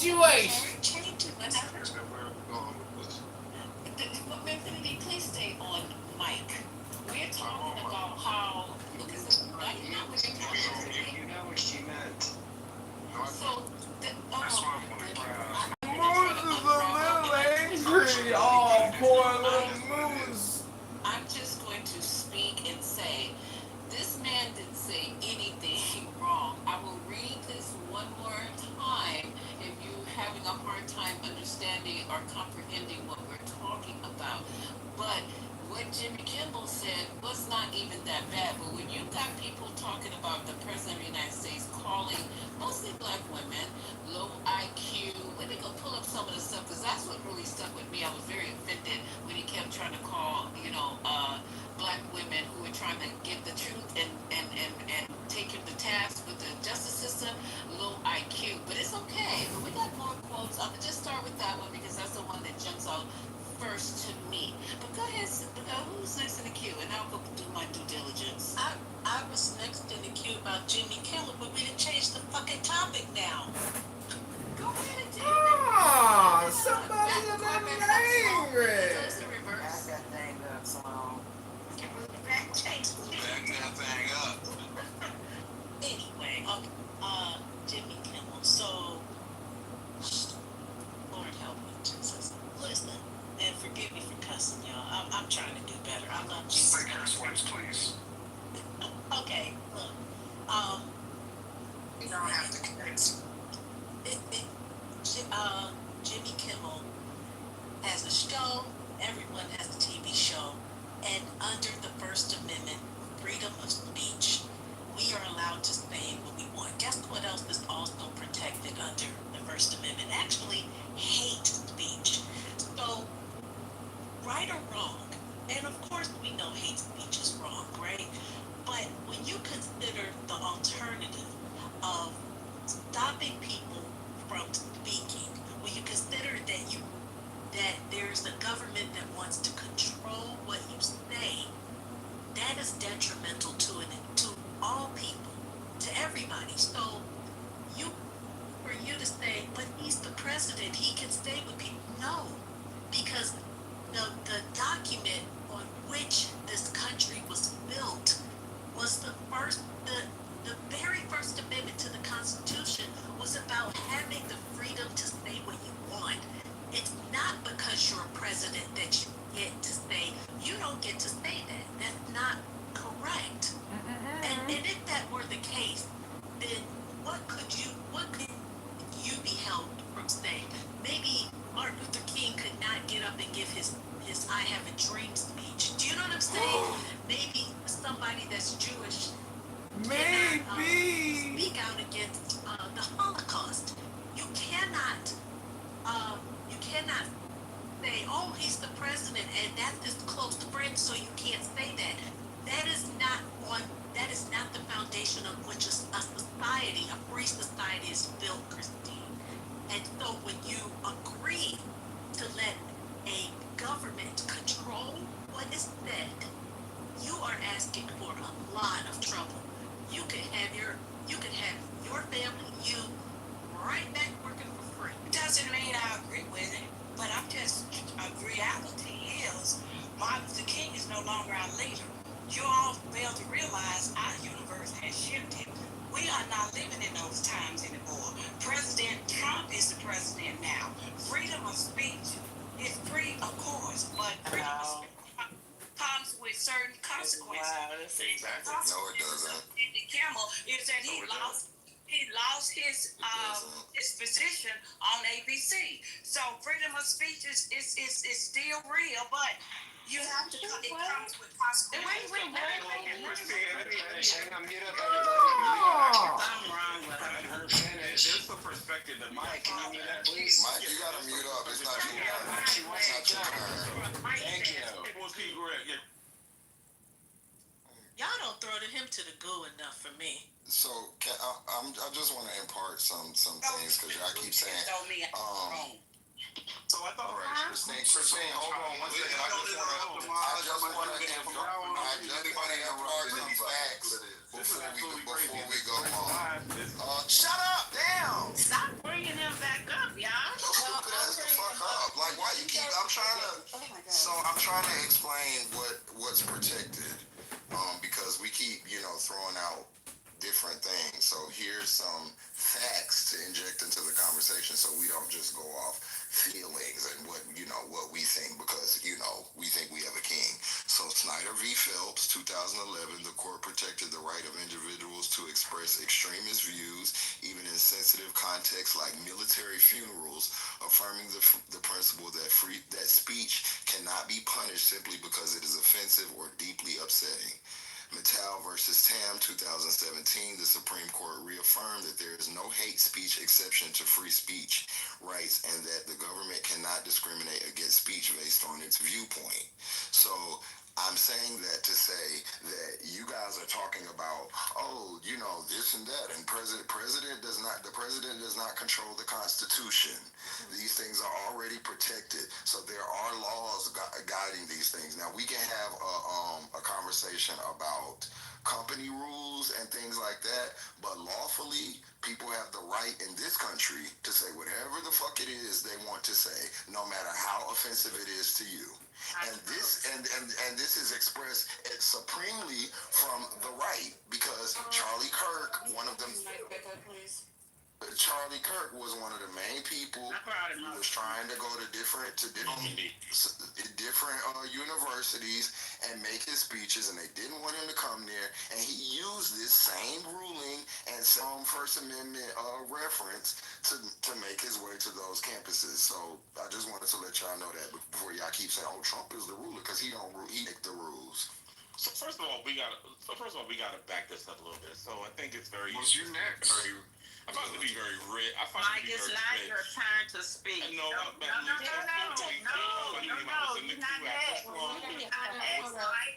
situation. Changing whatever. Here's where we're going with this. Infinity, please stay on mic. We're talking about how because not what you're talking You know what she meant. So That's why I'm going to try. Moose is a little angry. Oh, poor little Moose. I'm just going to speak and say, this man didn't say anything wrong. I will read this one more time if you're having a hard time understanding or comprehending what we're talking about. But what Jimmy Kimmel said was not even that bad. But when you got people talking about the President of the United States calling mostly black women low IQ, let me go pull up some of the stuff because that's what really stuck with me. I was very offended when he kept trying to call, black women who were trying to get the truth and take him to task with the justice system, low IQ. But it's okay. But we got more quotes. I'm going to just start with that one because that's the one that jumps out first to me. But go ahead, who's next in the queue? And I'll go do my due diligence. I was next in the queue about Jimmy Kimmel, but we didn't change the fucking topic now. Go ahead and do it. Oh, somebody's a little angry. It's the reverse. Back that thing up, so. Back Back that thing up. Anyway, Jimmy Kimmel. So, Lord help me, Jesus. Listen, and forgive me for cussing, y'all. I'm trying to do better. I'm not Jesus. Say curse words, please. Okay, look. You don't have to curse. Jimmy Kimmel has a show. Everyone has a TV show. And under the First Amendment, freedom of speech, we are allowed to say what we want. Guess what else is also protected under the First Amendment? Actually, hate speech. So, right or wrong, and of course we know hate speech is wrong, right? But when you consider the alternative of stopping people from speaking, when you consider that there's a government that wants to control what you say, that is detrimental to all people, to everybody. So for you to say, but he's the president, he can say what people know, because the document on which this country was built was the very first amendment to the Constitution was about having the freedom to say what you want. It's not because you're a president that you get to say, you don't get to say that. That's not correct. And if that were the case, then what could you be held from saying? Maybe Martin Luther King could not get up and give his I Have a Dream speech. Do you know what I'm saying? Maybe somebody that's Jewish Maybe. speak out against the Holocaust. You cannot say, oh, he's the president and that's his close friend, so you can't say that. That is not the foundation on which a society, a free society is built, Christine. And so when you agree to let a government control what is said, you are asking for a lot of trouble. You could have your family, you right back working for free. Doesn't mean I agree with it, but I'm just, a reality is Martin Luther King is no longer our leader. You all fail to realize our universe has shifted. We are not living in those times anymore. President Trump is the president now. Freedom of speech is free, of course, but freedom of speech comes with certain consequences. Exactly. No, it doesn't. Jimmy Kimmel is that he lost his position on ABC. So freedom of speech is still real, but you have to. It comes with consequences. I'm wrong with her. There's the perspective that Mike, can you mute up, please? Mike, you gotta mute up. It's not your turn. It's not your turn. Thank you. was Keith Greg. Yeah. Y'all don't throw him to the goo enough for me. So I just want to impart some things because I keep saying. So I thought. All right, Christine, hold on one second. I just want to impart some facts before we go on. Shut up, damn. Stop bringing him back up. I'm trying to explain what's protected, because we keep, throwing out different things. So here's some facts to inject into the conversation, so we don't just go off feelings and what we think, because we think we have a king. So Snyder v. Phelps, 2011, the court protected the right of individuals to express extremist views, even in sensitive contexts like military funerals, affirming the principle that speech cannot be punished simply because it is offensive or deeply upsetting. Mattel versus Tam, 2017, the Supreme Court reaffirmed that there is no hate speech exception to free speech rights and that the government cannot discriminate against speech based on its viewpoint. So I'm saying that to say that you guys are talking about, this and that, and the president does not control the Constitution. These things are already protected, so there are laws guiding these things. Now we can have a conversation about company rules and things like that, but lawfully, people have the right in this country to say whatever the fuck it is they want to say, no matter how offensive it is to you. And this is expressed supremely from the right, because Charlie Kirk, Charlie Kirk was one of the main people who was trying to go to different universities and make his speeches, and they didn't want him to come there. And he used this same ruling and some First Amendment reference to make his way to those campuses. So I just wanted to let y'all know that before y'all keep saying, "Oh, Trump is the ruler," because he make the rules. So first of all, we gotta back this up a little bit. So I think it's very. What's you next? I find it to be very rich. Mike, it's not your turn to speak. No, you're not that.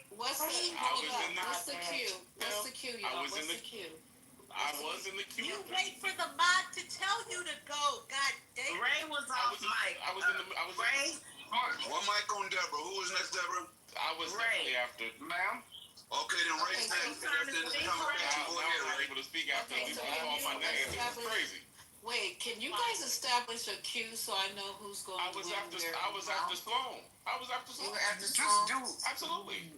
What's the cue? What's the cue, y'all? What's the cue? I was in the queue. You wait for the mod to tell you to go. God damn. Ray was off mic. Ray. One mic on Deborah. Who was next, Deborah? I was definitely after. Ma'am? Okay, then Ray's next. I'm able to speak after you call my name. It's crazy. Wait, can you guys establish a queue so I know who's going to win there? I was after Sloan. You were after Just Sloan? do. Absolutely.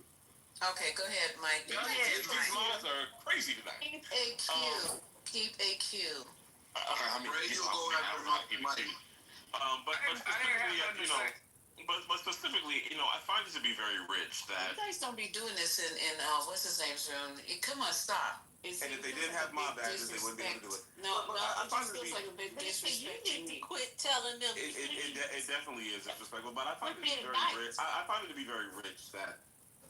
Okay, go ahead, Mike. Go ahead. These laws are crazy tonight. Keep a queue. Keep a queue. I mean, Ray, you'll go after Mike. But specifically, I find it to be very rich that. You guys don't be doing this in what's his name's room. Come on, stop. And if they didn't have mob badges, they wouldn't be able to do it. No, it just feels like a big disrespect to me. Quit telling them. It definitely is disrespectful, but I find it to be very rich. I find it to be very rich that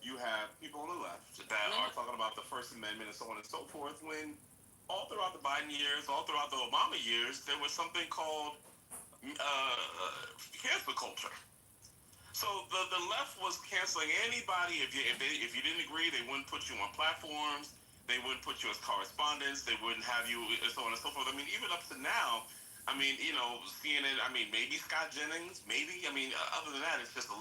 you have people on the left that are talking about the First Amendment and so on and so forth, when all throughout the Biden years, all throughout the Obama years, there was something called cancel culture. So the left was canceling anybody. If you didn't agree, they wouldn't put you on platforms. They wouldn't put you as correspondents. They wouldn't have you, and so on and so forth. I mean, even up to now, CNN. I mean, maybe Scott Jennings. Maybe. Other than that, it's just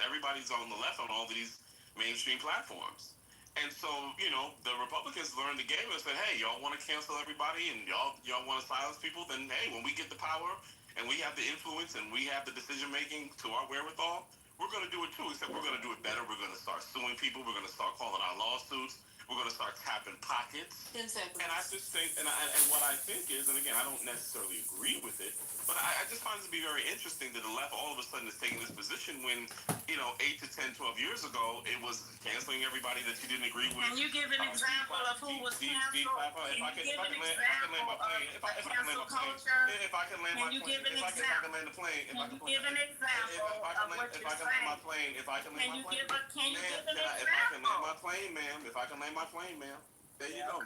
everybody's on the left on all these mainstream platforms. And so, the Republicans learned the game and said, hey, y'all want to cancel everybody and y'all want to silence people? Then, hey, when we get the power and we have the influence and we have the decision-making to our wherewithal, we're going to do it too, except we're going to do it better. We're going to start suing people. We're going to start calling out lawsuits. We're going to start tapping pockets. Exactly. And I just think, and what I think is, and again, I don't necessarily agree with it, but I just find it to be very interesting that the left all of a sudden is taking this position when, 8 to 10, 12 years ago, it was canceling everybody that you didn't agree with. Can you give an example of who was canceled? Can you give an example of cancel culture? If I can land my plane, Can you give an example of what you're saying? Can you give an example? Can you give an example? If I can land my plane, ma'am. There you go.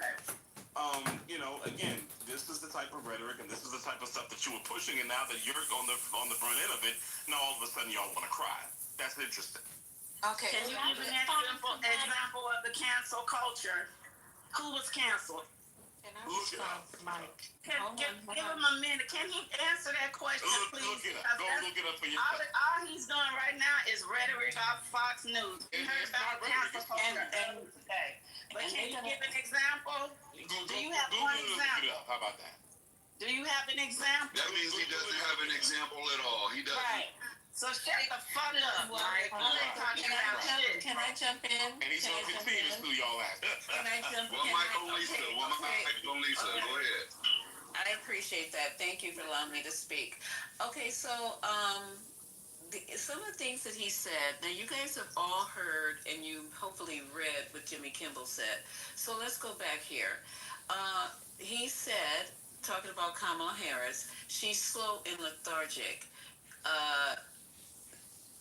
Again, this is the type of rhetoric and this is the type of stuff that you were pushing, and now that you're on the front end of it, now all of a sudden y'all want to cry. That's interesting. Okay. Can you give an example of the cancel culture? Who was canceled? Can I respond, Mike? Give him a minute. Can he answer that question, please? Look it up. Go look it up for yourself. All he's doing right now is rhetoric off Fox News. We heard about cancel culture today. But can you give an example? Do you have one example? How about that? Do you have an example? That means he doesn't have an example at all. He doesn't. Right. So shut the fuck up, Well, right? You ain't talking about shit. can I jump in? And he's Can I going to jump continue to in? screw y'all ass. Can I jump One can mic I- on Lisa. okay, One okay. mic on Lisa. Okay. Go ahead. I appreciate that. Thank you for allowing me to speak. Okay, so some of the things that he said. Now, you guys have all heard and you hopefully read what Jimmy Kimmel said. So let's go back here. He said, talking about Kamala Harris, she's slow and lethargic. Uh,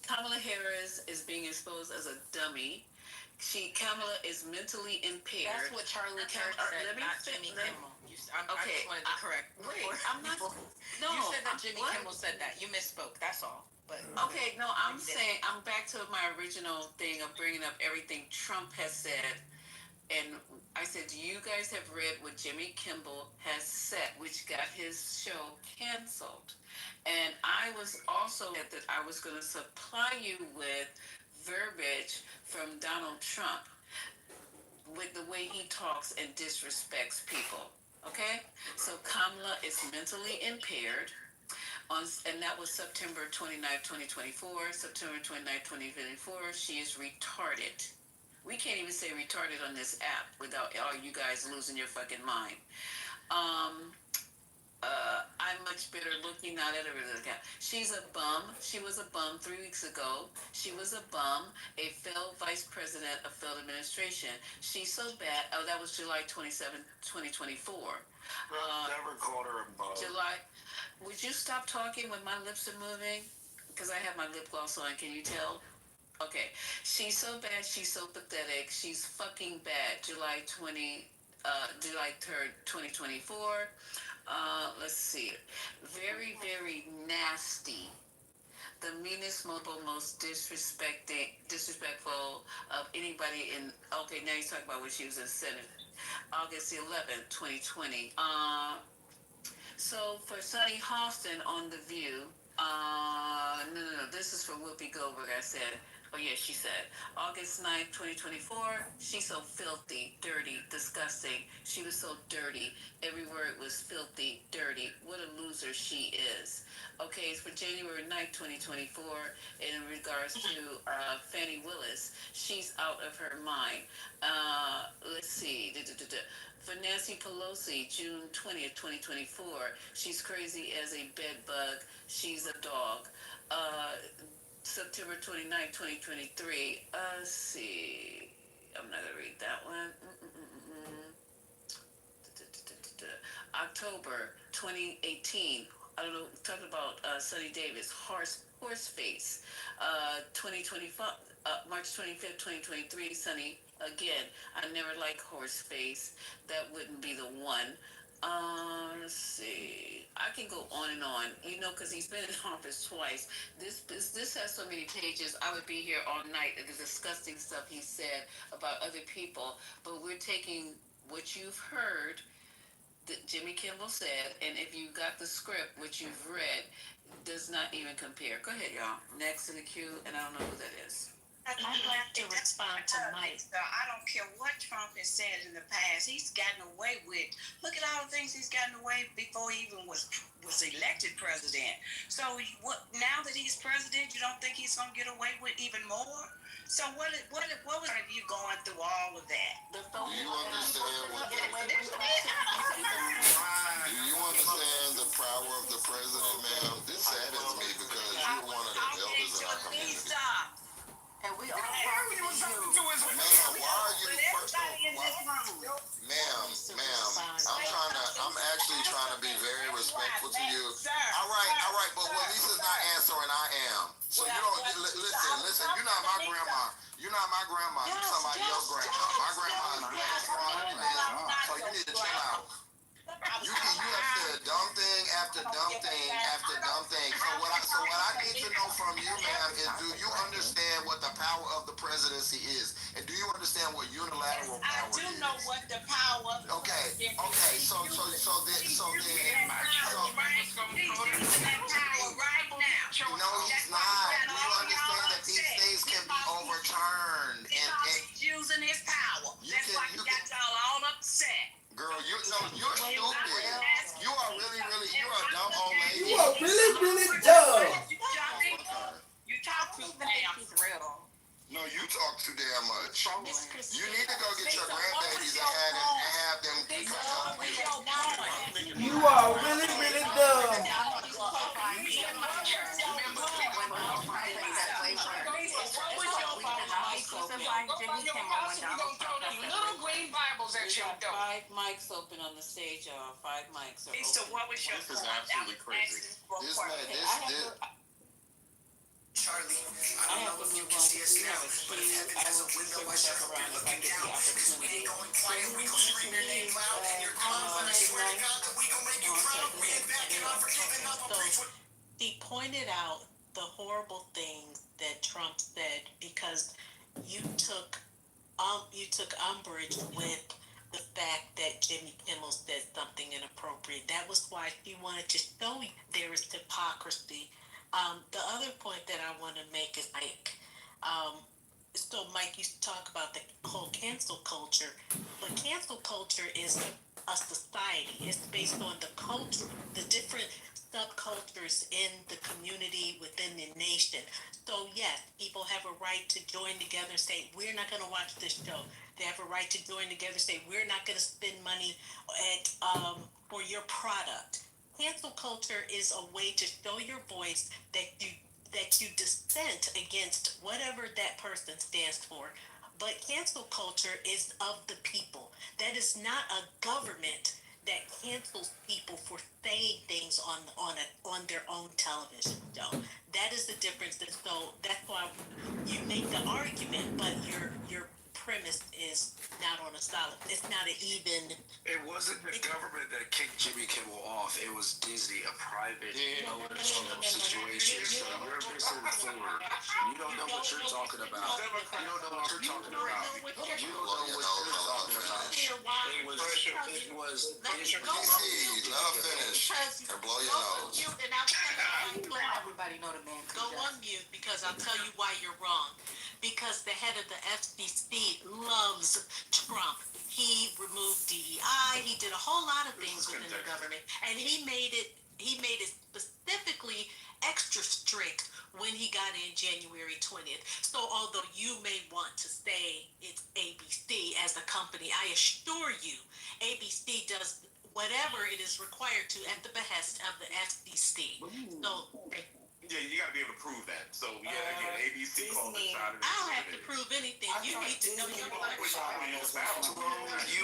Kamala Harris is being exposed as a dummy. Kamala is mentally impaired. That's what Charlie Kirk said, not Jimmy Kimmel. I just wanted to correct. Wait, I'm not. No, You said that Jimmy what? Kimmel said that. You misspoke. That's all. But Okay, no, I'm saying I'm back to my original thing of bringing up everything Trump has said, and I said, do you guys have read what Jimmy Kimmel has said, which got his show canceled? And I was also said that I was going to supply you with verbiage from Donald Trump with the way he talks and disrespects people. Okay, so Kamala is mentally impaired. And that was September 29th, 2024. September 29th, 2024. She is retarded. We can't even say retarded on this app without all you guys losing your fucking mind. I'm much better looking now that she's a bum. She was a bum 3 weeks ago. She was a bum, a failed vice president of failed administration. She's so bad. Oh, that was July 27th, 2024. Never called her a bum. July. Would you stop talking when my lips are moving? Because I have my lip gloss on. Can you tell? Okay. She's so bad. She's so pathetic. She's fucking bad. July 3rd, 2024. Let's see. Very, very nasty. The meanest, most disrespectful of anybody in. Okay, now you're talking about when she was in Senate. August 11th, 2020. So for Sunny Hostin on The View, no, this is for Whoopi Goldberg, I said. Oh, yeah, she said. August 9th, 2024, she's so filthy, dirty, disgusting. She was so dirty. Every word was filthy, dirty. What a loser she is. Okay, it's for January 9th, 2024, in regards to Fannie Willis. She's out of her mind. Let's see. For Nancy Pelosi, June 20th, 2024, she's crazy as a bed bug. She's a dog. September 29th, 2023. Let's see. I'm not going to read that one. October 2018. I don't know, talking about Sonny Davis, horse face. 2025, March 25th, 2023, Sonny, again, I never liked horse face. That wouldn't be the one. Let's see. I can go on and on, because he's been in office twice. This has so many pages. I would be here all night at the disgusting stuff he said about other people. But we're taking what you've heard that Jimmy Kimmel said, and if you got the script, which you've read, does not even compare. Go ahead, y'all. Next in the queue, and I don't know who that is. I'd like to respond to Mike. I don't care what Trump has said in the past. He's gotten away with. Look at all the things he's gotten away before he even was elected president. So what? Now that he's president, you don't think he's gonna get away with even more? So what was you going through all of that? Do you understand what? Do you understand the power of the president, ma'am? This saddens me because you're one of the elders in our community. And we all Ma'am, why are you first of all, ma'am, I'm actually trying to be very respectful to you. All right, but when Lisa's not answering, I am. So you don't, listen, you're not my grandma. You're not my grandma. You're somebody else's grandma. My grandma is very strong, so you need to chill out. You have said dumb thing after dumb thing after dumb thing. So what I need to know from you, ma'am, is do you understand what the power of the presidency is? And do you understand what unilateral power is? I do know what the power of the Okay. So then he's using that power right now. no, he's not. Do you understand that these things can be overturned? Because he's using his power. That's why he got y'all all upset. Girl, you're stupid. You are really, you're a dumb old lady. You are really dumb. Miss You need to Christina. go get your grandbabies and have them come With here. your point. You are really, really dumb. Little green Bibles at your door. 5 mics open on the stage, y'all. 5 mics are So open. what was your This is point? absolutely crazy. This man, this. Charlie, I have to move on because we have a queue. I will circle back around if I get the opportunity. So who is Congressman? So he pointed out the horrible things that Trump said because you took umbrage with the fact that Jimmy Kimmel said something inappropriate. That was why he wanted to show there is hypocrisy. The other point that I want to make is so Mike used to talk about the whole cancel culture, but cancel culture is a society. It's based on the culture, the different subcultures in the community within the nation. So yes, people have a right to join together and say, we're not going to watch this show. They have a right to join together and say, we're not going to spend money for your product. Cancel culture is a way to show your voice that you dissent against whatever that person stands for. But cancel culture is of the people. That is not a government that cancels people for saying things on their own television show. That is the difference. And so that's why you make the argument, but your premise is not on a solid. It's not an even. It wasn't the government that kicked Jimmy Kimmel off. It was Disney, a private situation. So you're misinformed. You don't know what you're talking about. You don't know what you're talking about. You don't know what you're talking about. It was DC, let her finish and blow your nose. Everybody know the man. Go on mute because I'll tell you why you're wrong. Because the head of the FCC loves Trump. He removed DEI. He did a whole lot of things within the government, and he made it specifically extra strict when he got in January 20th. So although you may want to say it's ABC as a company, I assure you, ABC does whatever it is required to at the behest of the FCC. So Yeah, you gotta be able to prove that. So yeah, again, ABC called the shot. I don't have to prove anything. You need to know your You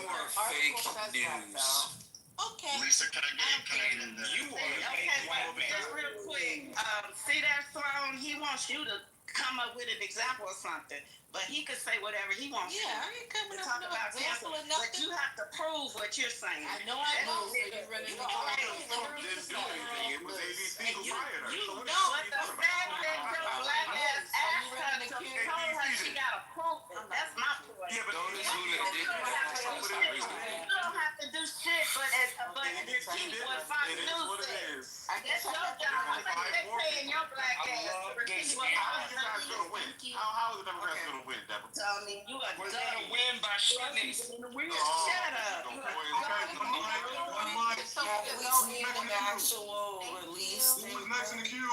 are fake news. Okay. Lisa, can I get in there? You are Okay, just real quick. See that throne? He wants you to come up with an example or something, but he could say whatever he wants. Yeah, I ain't coming to up talk with no about example cancel, or but nothing. you have to prove what you're saying. I know I do. So you running the Trump didn't do anything. It was ABC who fired her. So what But are the you fact that talking your about? black ass asked her to tell her she got to prove it, that's my point. Yeah, but Notice who they did. You don't have to do shit, but repeat what Fox it is News what it said. is. That's your job. They paying your black ass to repeat what How Fox are you guys gonna win? How is the Democrats gonna win, Deborah? told me. You a We're gonna win by shooting. Shut up. So we don't need an actual release. Who was next in the queue?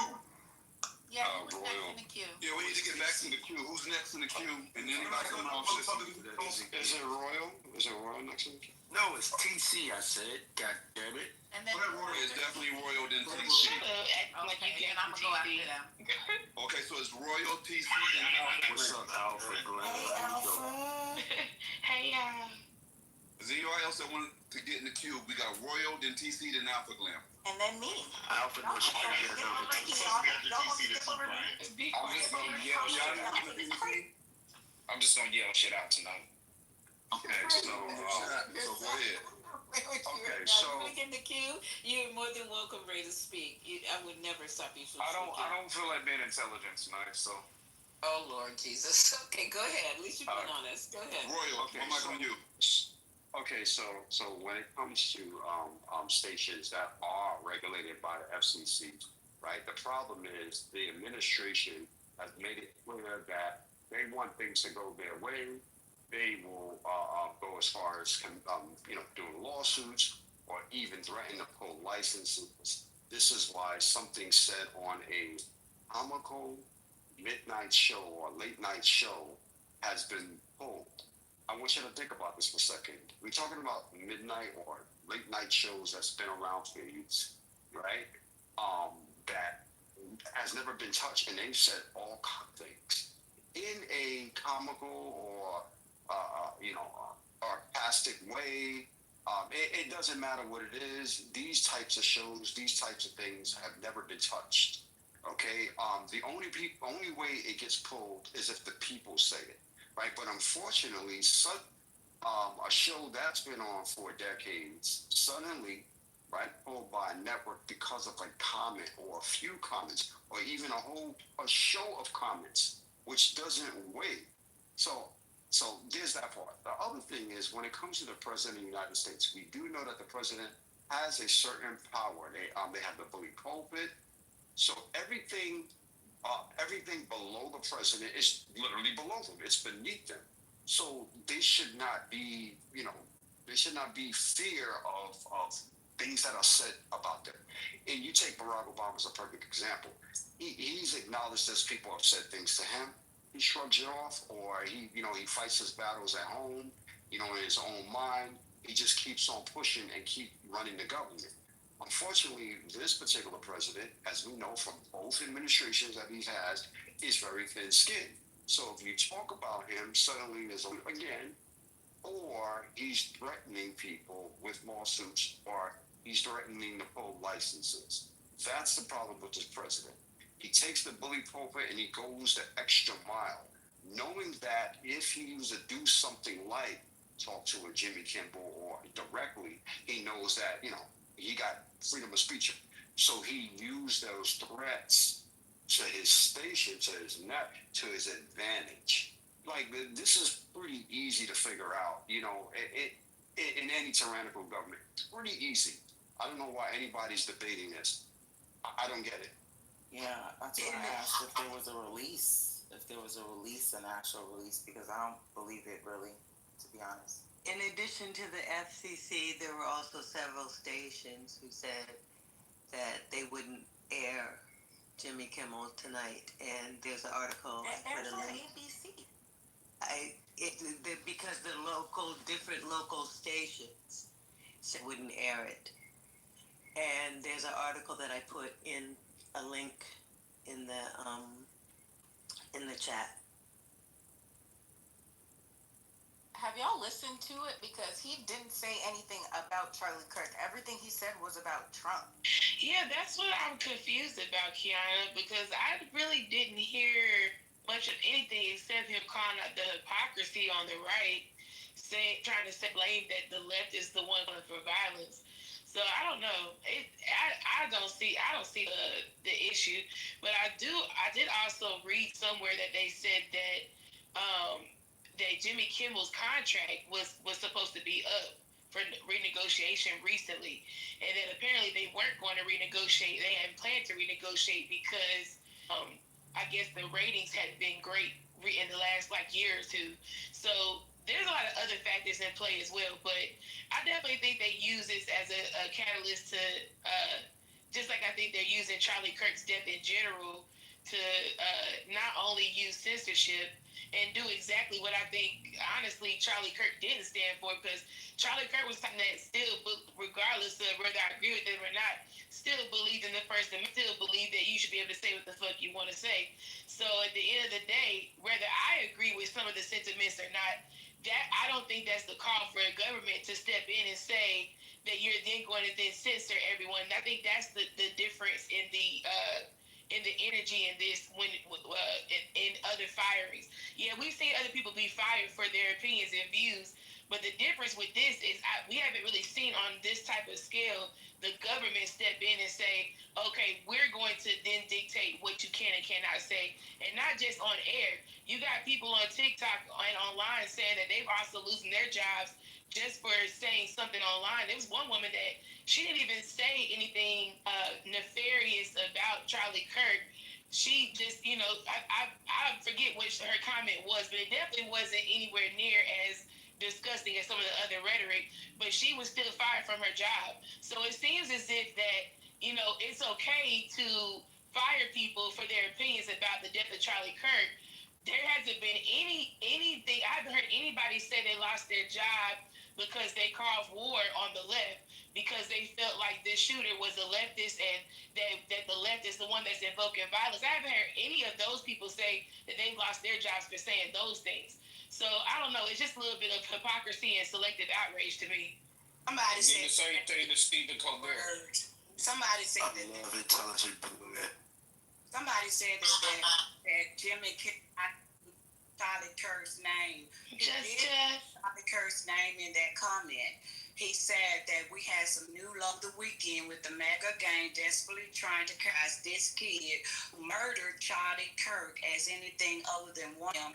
Yeah, Oh, who's boy. next in the queue? Yeah, we need to get back in the queue. Who's next in the queue? And then anybody coming off Is it Royal? Is it Royal next week? No, it's TC, I said. God damn it. And then It's definitely Royal then TC. okay, and I'm gonna go after them. Okay, so it's Royal TC What's up, Alfred Glenn? Hey, Is there anybody else that wanted to get in the queue? We got Royal, then TC, then Alpha Glam. and then me. Alfred was trying to get over TC this week, right? I'm just gonna yell shit out. I'm just gonna yell shit out tonight. Okay, so go ahead. Okay, Now, so you in the queue, you're more than welcome, ready to speak. I would never stop you from I speaking. don't feel like being intelligent tonight, so Oh, Lord Jesus. Okay, go ahead. At least you've been honest. Go ahead. Royal, Okay, what am I gonna do? okay, so when it comes to stations that are regulated by the FCC, right? The problem is the administration has made it clear that they want things to go their way. They will go as far as doing lawsuits or even threaten to pull licenses. This is why something said on a comical midnight show or late night show has been pulled. I want you to think about this for a second. We're talking about midnight or late night shows that's been around for years, right? That has never been touched, and they've said all things in a comical or sarcastic way. It doesn't matter what it is. These types of shows, these types of things have never been touched. Okay. The only way it gets pulled is if the people say it, right? But unfortunately, such a show that's been on for decades suddenly, right, pulled by a network because of a comment or a few comments or even a show of comments, which doesn't weigh. So there's that part. The other thing is when it comes to the president of the United States, we do know that the president has a certain power. They have the bully pulpit. So everything below the president is literally below them. It's beneath them. So they should not be, they should not be fear of things that are said about them. And you take Barack Obama as a perfect example. He's acknowledged as people have said things to him. He shrugs it off, or he fights his battles at home, in his own mind. He just keeps on pushing and keep running the government. Unfortunately, this particular president, as we know from both administrations that he has, is very thin skinned. So if you talk about him, suddenly there's again, or he's threatening people with lawsuits, or he's threatening to pull licenses. That's the problem with this president. He takes the bully pulpit and he goes the extra mile, knowing that if he was to do something like talk to a Jimmy Kimmel or directly, he knows that, he got freedom of speech. So he used those threats to his station, to his net, to his advantage. Like this is pretty easy to figure out. In any tyrannical government, it's pretty easy. I don't know why anybody's debating this. I don't get it. Yeah, that's why I asked if there was a release, an actual release, because I don't believe it really, to be honest. In addition to the FCC, there were also several stations who said that they wouldn't air Jimmy Kimmel Tonight, and there's an article. There's on ABC. Because the different local stations wouldn't air it, and there's an article that I put in a link in the chat. Have y'all listened to it? Because he didn't say anything about Charlie Kirk. Everything he said was about Trump. Yeah, that's what I'm confused about, Kiana, because I really didn't hear much of anything except him calling out the hypocrisy on the right, trying to blame that the left is the one for violence. So I don't know. I don't see the issue, but I did also read somewhere that they said that that Jimmy Kimmel's contract was supposed to be up for renegotiation recently, and that apparently they weren't going to renegotiate. They hadn't planned to renegotiate because I guess the ratings hadn't been great in the last year or two. So there's a lot of other factors in play as well, but I definitely think they use this as a catalyst to, just like I think they're using Charlie Kirk's death in general to not only use censorship and do exactly what I think, honestly, Charlie Kirk didn't stand for, because Charlie Kirk was something that still, regardless of whether I agree with him or not, still believed in the First Amendment, still believed that you should be able to say what the fuck you want to say. So at the end of the day, whether I agree with some of the sentiments or not, that I don't think that's the call for a government to step in and say that you're then going to then censor everyone. I think that's the difference in the energy in this in other firings. Yeah, we've seen other people be fired for their opinions and views, but the difference with this is we haven't really seen on this type of scale the government step in and say, okay, we're going to then dictate what you can and cannot say, and not just on air. You got people on TikTok and online saying that they've also losing their jobs just for saying something online. There was one woman that she didn't even say anything nefarious about Charlie Kirk. She just, I forget what her comment was, but it definitely wasn't anywhere near as disgusting as some of the other rhetoric, but she was still fired from her job. So it seems as if that, it's okay to fire people for their opinions about the death of Charlie Kirk, there hasn't been anything. I haven't heard anybody say they lost their job because they caused war on the left because they felt like this shooter was a leftist and that the left is the one that's invoking violence. I haven't heard any of those people say that they've lost their jobs for saying those things. So I don't know. It's just a little bit of hypocrisy and selective outrage to me. Somebody Did said the same thing to Stephen Colbert. Somebody said I love intelligent bullet. Somebody said that Jimmy cannot Charlie Kirk's name. Charlie Kirk's name in that comment. He said that we had some new love the weekend with the mega gang desperately trying to catch this kid who murdered Charlie Kirk as anything other than one of them,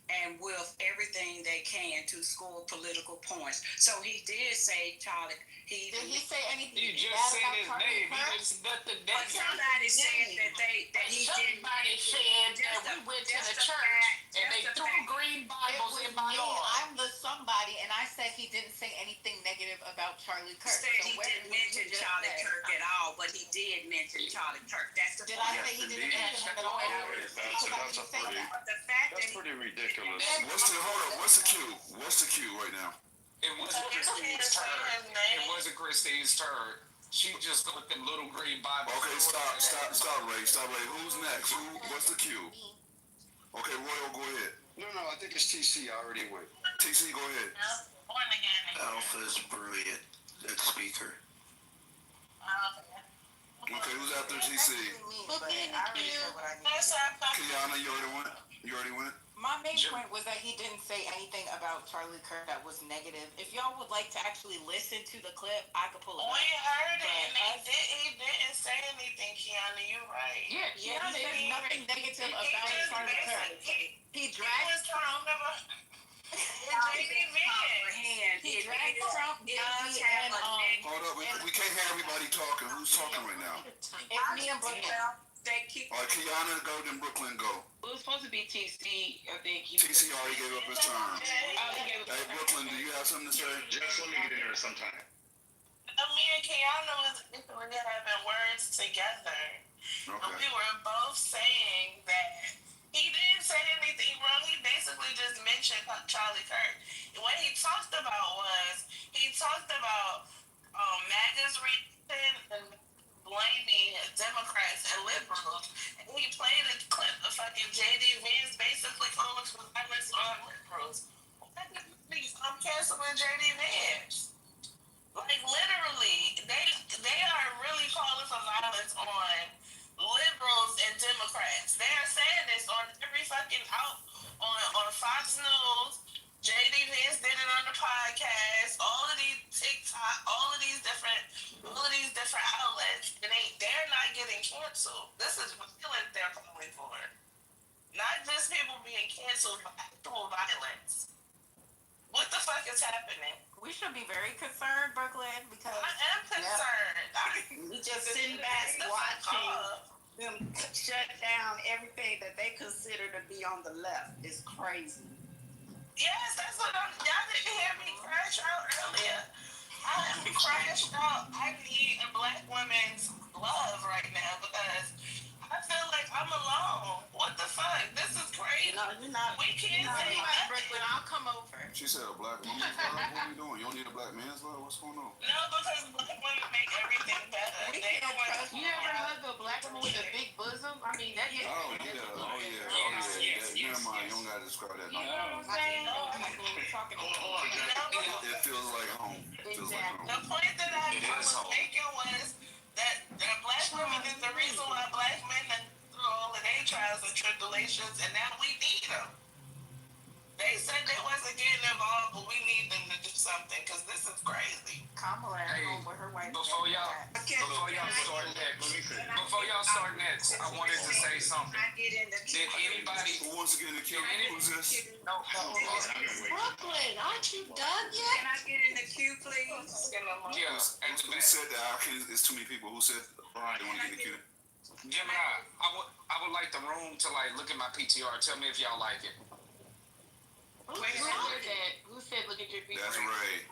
and with everything they can to score political points. So he did say Charlie. Did he say anything? You just bad said about his Charlie name. Kirk? He just nothing. But somebody said that he didn't. Somebody said that we went to the church and they threw green Bibles in my yard. I'm the somebody, and I said he didn't say anything negative about Charlie Kirk. He said he didn't mention Charlie Kirk at all, but he did mention Charlie Kirk. That's the Did I say he didn't mention him at all? That's pretty ridiculous. What's the cue? What's the cue right now? It wasn't Christine's turn. It wasn't Christine's turn. She just got them little green Bibles. Okay, stop, Ray. Who's next? What's the cue? Okay, Royal, go ahead. No, I think it's TC. I already went. TC, go ahead. Alpha is brilliant. That speaker. Okay, who's after TC? Kiana, you already went? My main point was that he didn't say anything about Charlie Kirk that was negative. If y'all would like to actually listen to the clip, I could pull it up. We heard it, and he didn't say anything, Kiana. You're right. Yeah, he said nothing negative about Charlie Kirk. He dragged Trump. He dragged Trump, and Hold up, we can't hear everybody talking. Who's talking right now? It's me and Brooklyn. All right, Kiana, go, then Brooklyn, go. It was supposed to be TC, I think. TC already gave up his turn. Hey, Brooklyn, do you have something to say? Just let me get in there sometime. Me and Kiana was having words together. Okay. We were both saying that he didn't say anything wrong. He basically just mentioned Charlie Kirk. And what he talked about was, he talked about MAGA's reason and blaming Democrats and liberals. And he played a clip of fucking J.D. Vance basically calling for violence on liberals. I'm canceling J.D. Vance. Like, literally, they are really calling for violence on liberals and Democrats. They are saying this on every fucking on Fox News. J.D. Vance did it on the podcast. All of these TikTok, all of these different outlets, and they're not getting canceled. This is violence they're calling for. Not just people being canceled, but actual violence. What the fuck is happening? We should be very concerned, Brooklyn, because I am concerned. We just sitting back watching them shut down everything that they consider to be on the left. It's crazy. Yes, that's what y'all didn't hear me crash out earlier. I am crashed out. I need a black woman's love right now because I feel like I'm alone. What the fuck? This is crazy. No, you're not. We can't say nothing. Brooklyn, I'll come over. She said a black woman's love? What are we doing? You don't need a black man's love? What's going on? No, because black women make everything better. You ever hug a black woman with a big bosom? I mean, that is. Oh, yeah. Never mind. You don't got to describe that. You know what I'm saying? It feels like home. The point that I was making was that black women is the reason why black men are through all of their trials and tribulations, and now we need them. They said they wasn't getting involved, but we need them to do something because this is crazy. Kamala at home with her white. Before y'all start next, I wanted to say something. Did anybody? Who wants to get in the queue? Who's this? Brooklyn, aren't you done yet? Can I get in the queue, please? Yeah. Who said that? It's too many people. Who said they want to get in the queue? Gemini, I would like the room to look at my PTR. Tell me if y'all like it. Who said look at your feet? That's Ray.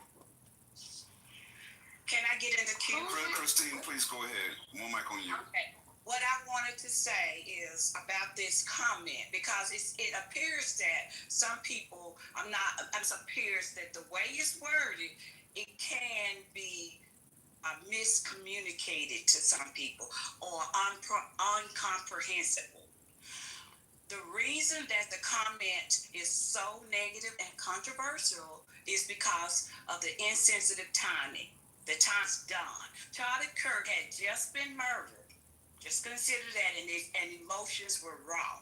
Can I get in the queue? Christine, please go ahead. One mic on you. Okay. what I wanted to say is about this comment, because it appears that some people, it appears that the way it's worded, it can be miscommunicated to some people or uncomprehensible. The reason that the comment is so negative and controversial is because of the insensitive timing. The time's done. Charlie Kirk had just been murdered. Just consider that, and emotions were raw.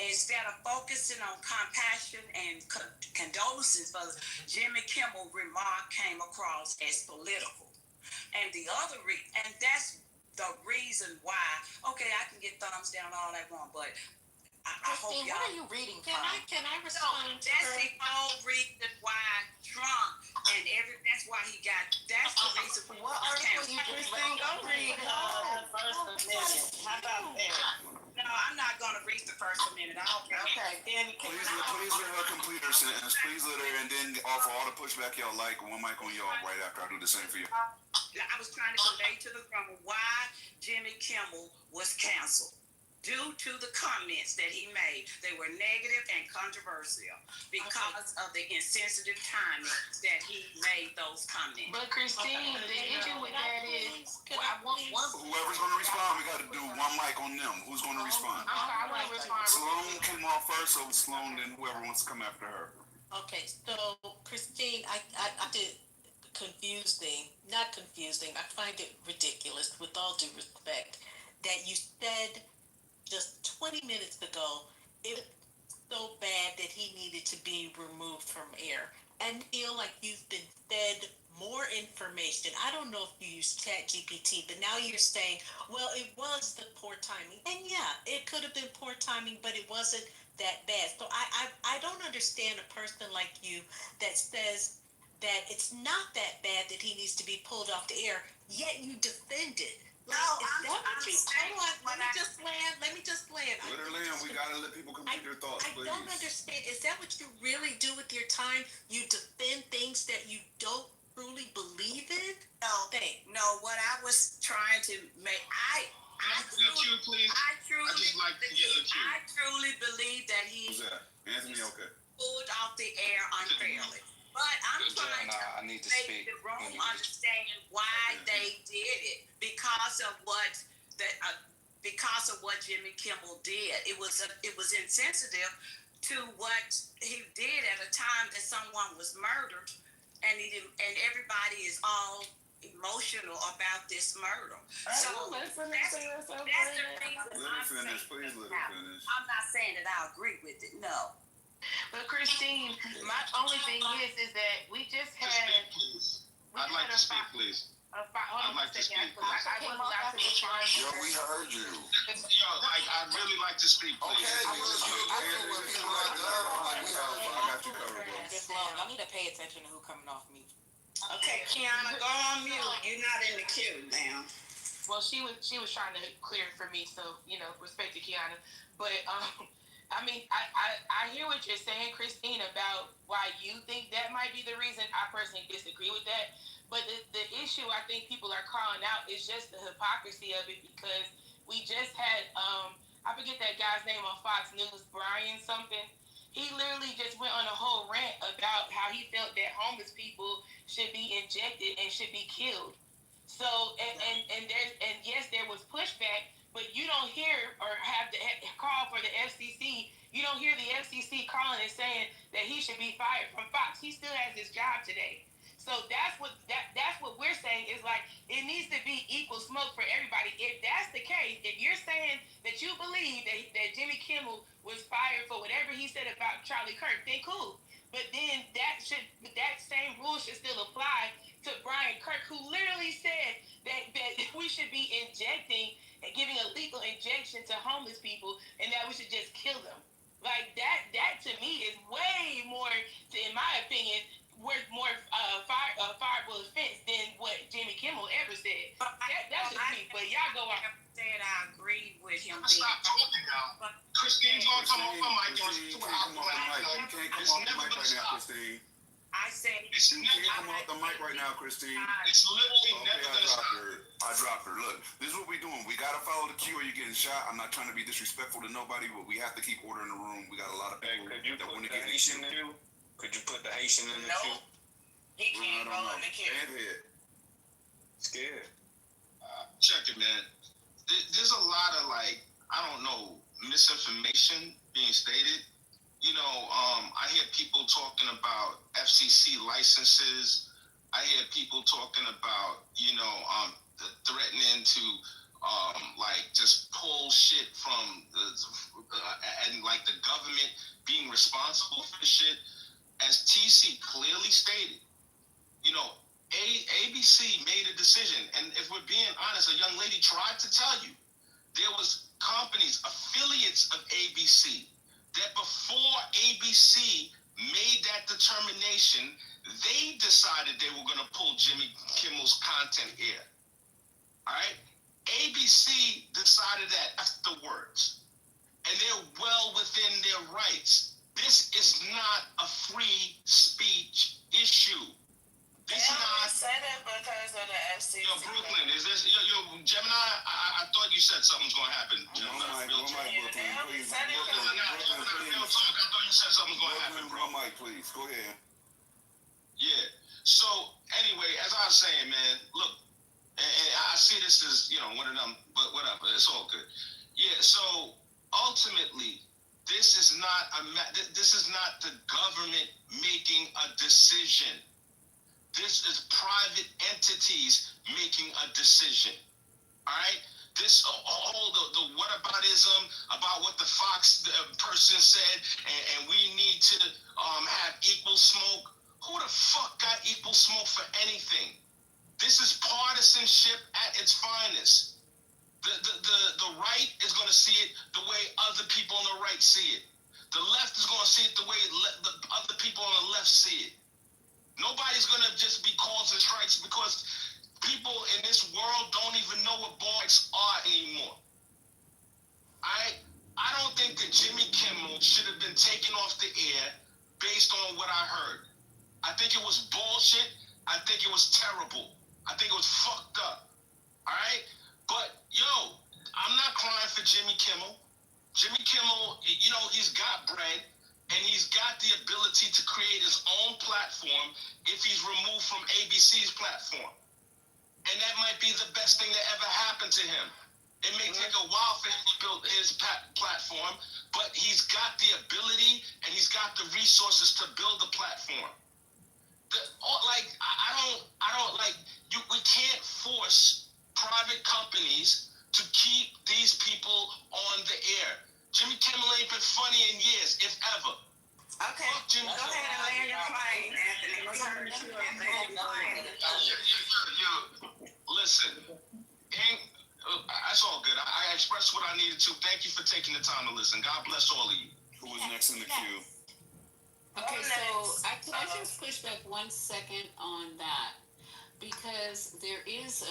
Instead of focusing on compassion and condolences, for Jimmy Kimmel remark came across as political. And and that's the reason why. Okay, I can get thumbs down all I want, but I hope Christine, y'all. what are you reading from? Can I respond to That's her? the whole reason why Trump and that's why he got. That's the reason. What article you just Christine, go read the First Amendment. How about that? No, I'm not going to read the First Amendment. I don't care. Okay, Danny, Please let her complete her sentence. Please let her, and then offer all the pushback y'all like. One mic on y'all right after I do the same for you. I was trying to convey to the room why Jimmy Kimmel was canceled. Due to the comments that he made, they were negative and controversial because of the insensitive timing that he made those comments. But Christine, the issue with that is, I want one. Whoever's going to respond, we got to do one mic on them. Who's going to respond? I want to respond. Sloan came off first, so Sloan, then whoever wants to come after her. Okay, so Christine, I did not confusing. I find it ridiculous, with all due respect, that you said just 20 minutes ago it was so bad that he needed to be removed from air, and feel like you've been fed more information. I don't know if you use ChatGPT, but now you're saying, well, it was the poor timing. And yeah, it could have been poor timing, but it wasn't that bad. So I don't understand a person like you that says that it's not that bad that he needs to be pulled off the air, yet you defend it. No, Let me just land. Let her land. We got to let people complete their thoughts, please. I don't understand. Is that what you really do with your time? You defend things that you don't truly believe in? No, what I was trying to make, I truly believe that he Who's that? Anthony, okay. pulled off the air unfairly. But I'm trying to make the room understand why they did it, because of what Jimmy Kimmel did. It was insensitive to what he did at a time that someone was murdered, and everybody is all emotional about this murder. So that's the reason I'm saying. Please let her finish. I'm not saying that I agree with it. No. But Christine, my only thing is that we just had. I'd like to speak, please. I'd like to speak. I wasn't allowed to respond. Yo, we heard you. I'd really like to speak, please. Okay, I got you covered, bro. I need to pay attention to who coming off mute. Okay, Kiana, go on mute. You're not in the queue, ma'am. Well, she was trying to clear it for me, so respect to Kiana. But I hear what you're saying, Christine, about why you think that might be the reason. I personally disagree with that. But the issue I think people are calling out is just the hypocrisy of it, because we just had, I forget that guy's name on Fox News, Brian something. He literally just went on a whole rant about how he felt that homeless people should be injected and should be killed. So, and yes, there was pushback, but you don't hear or have the call for the FCC. You don't hear the FCC calling and saying that he should be fired from Fox. He still has his job today. So that's what we're saying is, like, it needs to be equal smoke for everybody. If that's the case, if you're saying that you believe that Jimmy Kimmel was fired for whatever he said about Charlie Kirk, then cool. But then that same rule should still apply to Brian Kirk, who literally said that we should be injecting and giving a lethal injection to homeless people, and that we should just kill them. Like that to me is way more, in my opinion, worth more fireable offense than what Jimmy Kimmel ever said. That's just me. But y'all go on. Said I agree with him. Stop talking now. Christine's gonna come off the mic. You can't come off the mic right now, Christine. I said, You can't come off the mic right now, Christine. It's literally Okay, never I gonna stop. dropped her. I dropped her. Look, this is what we're doing. We gotta follow the cue or you're getting shot. I'm not trying to be disrespectful to nobody, but we have to keep order in the room. We got a lot of people Could you that put want to the get in the Haitian queue. in the queue? Could you put the Haitian in the queue? he can't go in the queue. Head. Scared. Check it, man. There's a lot of like, I don't know, misinformation being stated. You know, I hear people talking about FCC licenses. I hear people talking about, threatening to, like, just pull shit from, and like the government being responsible for the shit. As TC clearly stated, ABC made a decision, and if we're being honest, a young lady tried to tell you there was companies, affiliates of ABC, that before ABC made that determination, they decided they were going to pull Jimmy Kimmel's content air. All right? ABC decided that afterwards, and they're well within their rights. This is not a free speech issue. They only said it because of the FCC. Yo, Brooklyn, is this Gemini? I thought you said something was gonna happen. Gemini, One mic, Brooklyn, please. I thought you said something was gonna happen, bro. One mic, please. Go ahead. Yeah. So anyway, as I was saying, man, look, and I see this as one of them, but whatever, it's all good. Yeah. So ultimately, this is not the government making a decision. This is private entities making a decision. All right? This whole the whataboutism about what the Fox person said, and we need to have equal smoke. Who the fuck got equal smoke for anything? This is partisanship at its finest. The right is going to see it the way other people on the right see it. The left is going to see it the way the other people on the left see it. Nobody's going to just be calls and strikes because people in this world don't even know what boys are anymore. I don't think that Jimmy Kimmel should have been taken off the air based on what I heard. I think it was bullshit. I think it was terrible. I think it was fucked up. All right? But, I'm not crying for Jimmy Kimmel. Jimmy Kimmel, he's got bread. And he's got the ability to create his own platform if he's removed from ABC's platform. And that might be the best thing that ever happened to him. It may take a while for him to build his platform, but he's got the ability and he's got the resources to build the platform. We can't force private companies to keep these people on the air. Jimmy Kimmel ain't been funny in years, if ever. Okay, go ahead and land your plane, Anthony. Listen, that's all good. I expressed what I needed to. Thank you for taking the time to listen. God bless all of you. Who is next in the queue? Okay, so I just push back 1 second on that because there is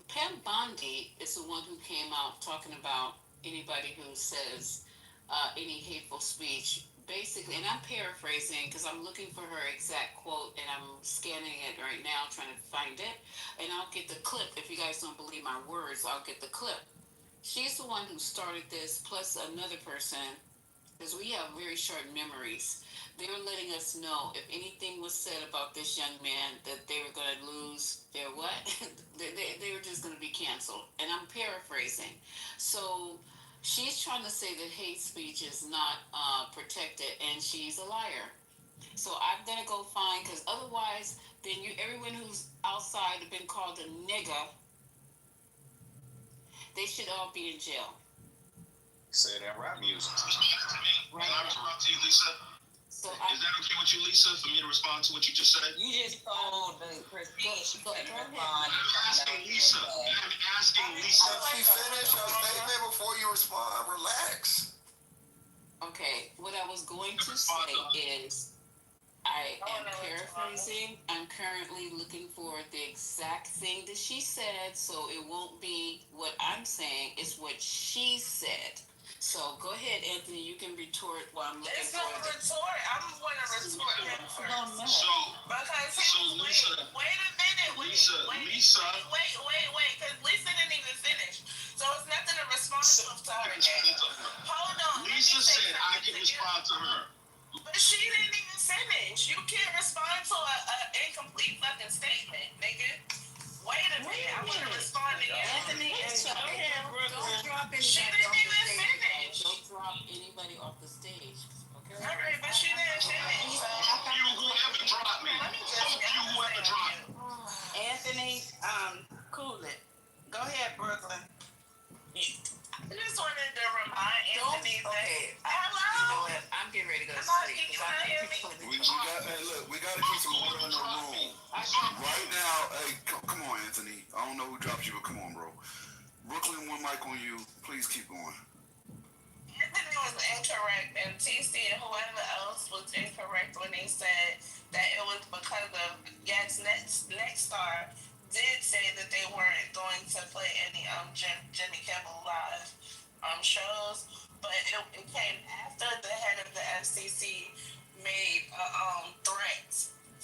Pam Bondi is the one who came out talking about anybody who says any hateful speech. Basically, and I'm paraphrasing because I'm looking for her exact quote and I'm scanning it right now trying to find it. And I'll get the clip. If you guys don't believe my words, I'll get the clip. She's the one who started this, plus another person, because we have very short memories. They were letting us know if anything was said about this young man that they were going to lose their what? they were just going to be canceled. And I'm paraphrasing. So she's trying to say that hate speech is not protected, and she's a liar. So I'm going to go find, because otherwise, then everyone who's outside have been called a nigger, they should all be in jail. Say that rap music. Right now. Can I respond to you, Lisa? So is that okay with you, Lisa, for me to respond to what you just said? You just told the Christine she couldn't respond. I'm asking Lisa. She finished her statement before you respond. Relax. Okay, what I was going to say is I am paraphrasing. I'm currently looking for the exact thing that she said, so it won't be what I'm saying, it's what she said. So So go ahead, Anthony. You can retort while I'm looking It's for no it. retort. I'm going to retort him first. So, Because Lisa, wait a minute. Lisa, Wait. Because Lisa didn't even finish. So it's nothing to respond to her yet. Hold on. Lisa said I can respond to her. But she didn't even finish. You can't respond to an incomplete fucking statement, nigga. Wait a minute. I want to respond to you. Anthony, don't drop anybody She off didn't the even stage. finish. Don't drop anybody off the stage. Okay? All right, but she didn't finish. So Whoever dropped me. Whoever dropped me. Anthony, cool it. Go ahead, Brooklyn. I just wanted to remind Anthony that. Okay. Hello? You know what? I'm getting ready to go to sleep. We gotta keep some order in the room. Right now, hey, come on, Anthony. I don't know who dropped you, but come on, bro. Brooklyn, one mic on you. Please keep going. Anthony was incorrect, and TC and whoever else was incorrect when they said that it was because of Next Star did say that they weren't going to play any Jimmy Kimmel Live shows, but it came after the head of the FCC made a threat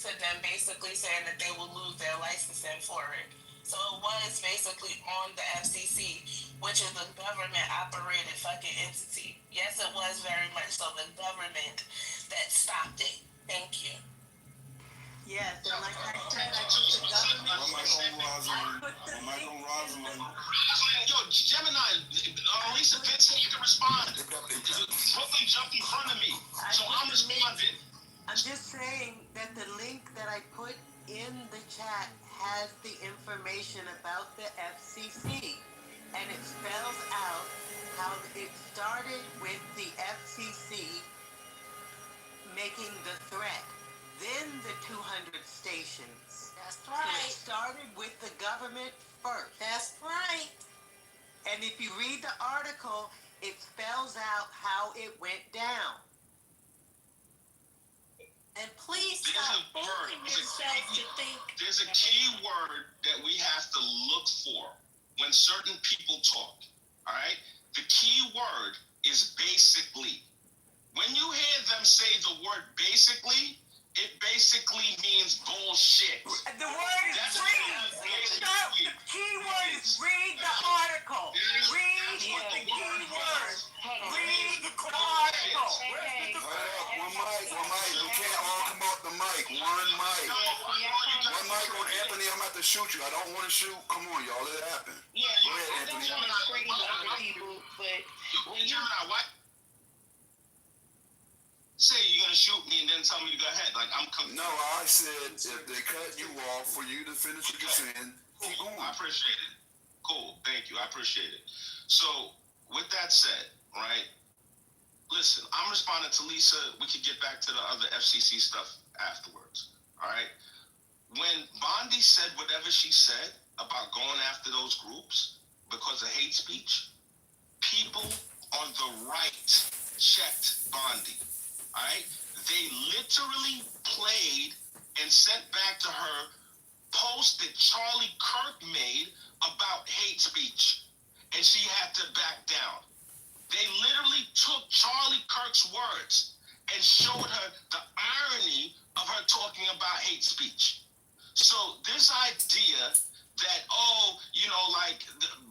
to them, basically saying that they will lose their licensing for it. So it was basically on the FCC, which is a government-operated fucking entity. Yes, it was very much so the government that stopped it. Thank you. Yes, and like I said, I think the government. One mic on Rosalind. Yo, Gemini, Lisa Vince said you can respond. Brooklyn jumped in front of me, so I'm responding. I'm just saying that the link that I put in the chat has the information about the FCC, and it spells out how it started with the FCC making the threat, then the 200 stations. That's So right. it started with the government first. That's right. And if you read the article, it spells out how it went down. And please stop fooling yourself to think. There's a key word that we have to look for when certain people talk. All right? The key word is basically. When you hear them say the word basically, it basically means bullshit. The word is read. The key word is read the article. Read the key word. Read the article. One mic. You can't all come off the mic. One mic. One mic on Anthony. I'm about to shoot you. I don't want to shoot. Come on, y'all. Let it happen. Yeah, Go ahead, I don't Anthony. want to scream over people, but when you say you're gonna shoot me and then tell me to go ahead, like I'm coming. No, I said if they cut you off for you to finish what you're saying, keep going. I appreciate it. Cool, thank you. I appreciate it. So with that said, right? Listen, I'm responding to Lisa. We could get back to the other FCC stuff afterwards. All right. When Bondi said whatever she said about going after those groups because of hate speech, people on the right checked Bondi. All right? They literally played and sent back to her post that Charlie Kirk made about hate speech, and she had to back down. They literally took Charlie Kirk's words and showed her the irony of her talking about hate speech. So this idea that,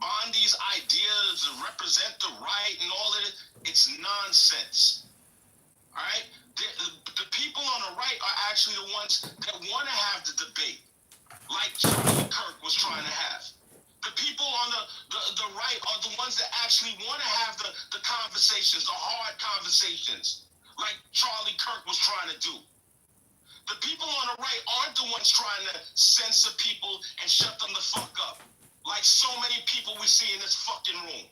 Bondi's ideas represent the right and all of it, it's nonsense. All right? The people on the right are actually the ones that want to have the debate, like Charlie Kirk was trying to have. The people on the right are the ones that actually want to have the conversations, the hard conversations, like Charlie Kirk was trying to do. The people on the right aren't the ones trying to censor people and shut them the fuck up, like so many people we see in this fucking room.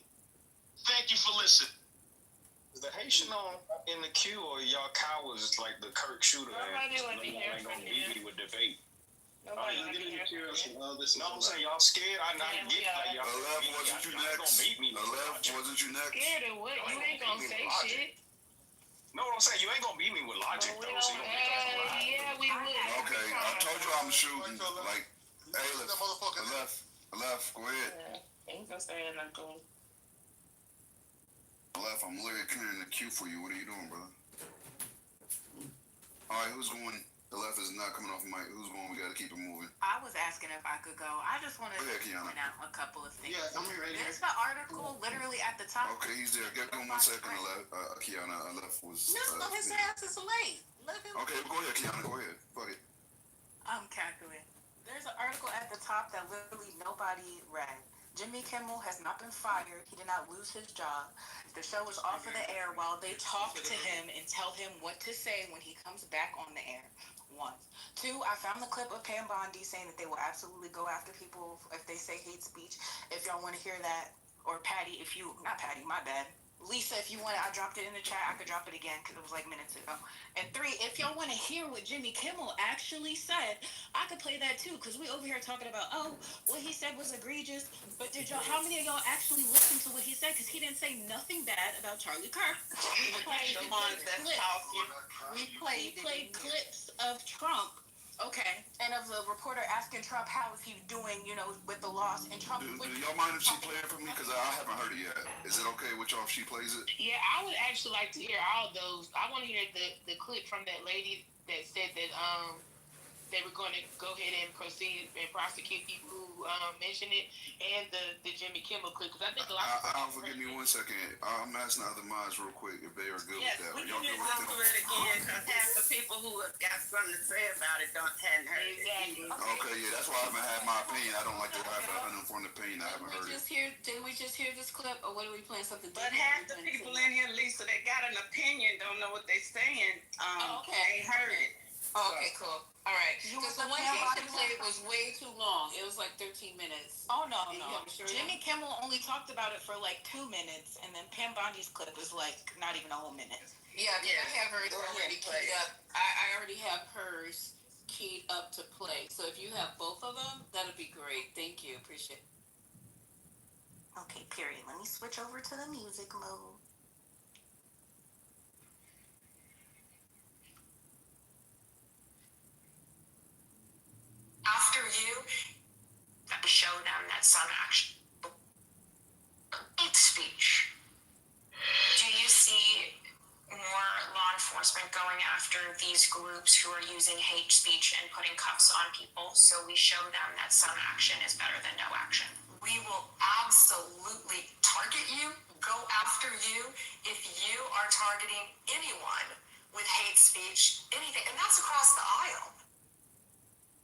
Thank you for listening. Is the Haitian in the queue, or y'all cowards like the Kirk shooter? Nobody want to hear ain't from gonna beat me you. with debate. Nobody want to hear from you. No, I'm saying y'all scared. I get like y'all. Wasn't you Y'all next? gonna beat me. Wasn't you next? Scared of what? You ain't gonna say shit. No, what I'm saying, you ain't gonna beat me with logic, though. So you don't make that lie. Yeah, we would. Okay, I told you I'm shooting. Like, hey, left. Go ahead. Ain't gonna say nothing. Left, I'm literally clearing the queue for you. What are you doing, brother? All right, who's going? The left is not coming off mic. Who's going? We got to keep it moving. I was asking if I could go. I just wanted to point out a couple of things. Yeah, I'm right here. There's the article literally at the top. Okay, he's there. Give him 1 second. Kiana, left was. No, his ass is late. Let him. Okay, go ahead, Kiana. Go ahead. Fuck it. I'm calculating. There's an article at the top that literally nobody read. Jimmy Kimmel has not been fired. He did not lose his job. The show is off of the air while they talk to him and tell him what to say when he comes back on the air. 1. 2, I found the clip of Pam Bondi saying that they will absolutely go after people if they say hate speech. If y'all want to hear that, or Patty, not Patty, my bad. Lisa, if you want it, I dropped it in the chat. I could drop it again because it was like minutes ago. And 3, if y'all want to hear what Jimmy Kimmel actually said, I could play that too because we over here talking about, what he said was egregious. But how many of y'all actually listened to what he said? Because he didn't say nothing bad about Charlie Kirk. We played clips of Trump. Okay, and of the reporter asking Trump how is he doing, with the loss, and Trump. Do y'all mind if she play it for me? Because I haven't heard it yet. Is it okay with y'all if she plays it? Yeah, I would actually like to hear all those. I want to hear the clip from that lady that said that they were going to go ahead and proceed and prosecute people who mentioned it, and the Jimmy Kimmel clip, because I think a lot of people... Forgive me 1 second. I'm asking other minds real quick if they are good with that. We can just go through it again, because half the people who have got something to say about it hadn't heard it. Exactly. Okay, yeah, that's why I haven't had my opinion. I don't like to have an uninformed opinion. I haven't heard it. Did we just hear this clip, or what are we playing something different? But half the people in here, Lisa, that got an opinion, don't know what they're saying. Ain't heard it. Oh, okay, cool. All right. Because the one Jason played was way too long. It was like 13 minutes. Oh, no. Jimmy Kimmel only talked about it for like 2 minutes, and then Pam Bondi's clip was like not even a whole minute. Yeah, I have hers already keyed up. I already have hers keyed up to play. So if you have both of them, that'd be great. Thank you. Appreciate it. Okay, period. Let me switch over to the music mode. After you, show them that some action. Hate speech. Do you see more law enforcement going after these groups who are using hate speech and putting cuffs on people? So we show them that some action is better than no action. We will absolutely target you, go after you, if you are targeting anyone with hate speech, anything, and that's across the aisle.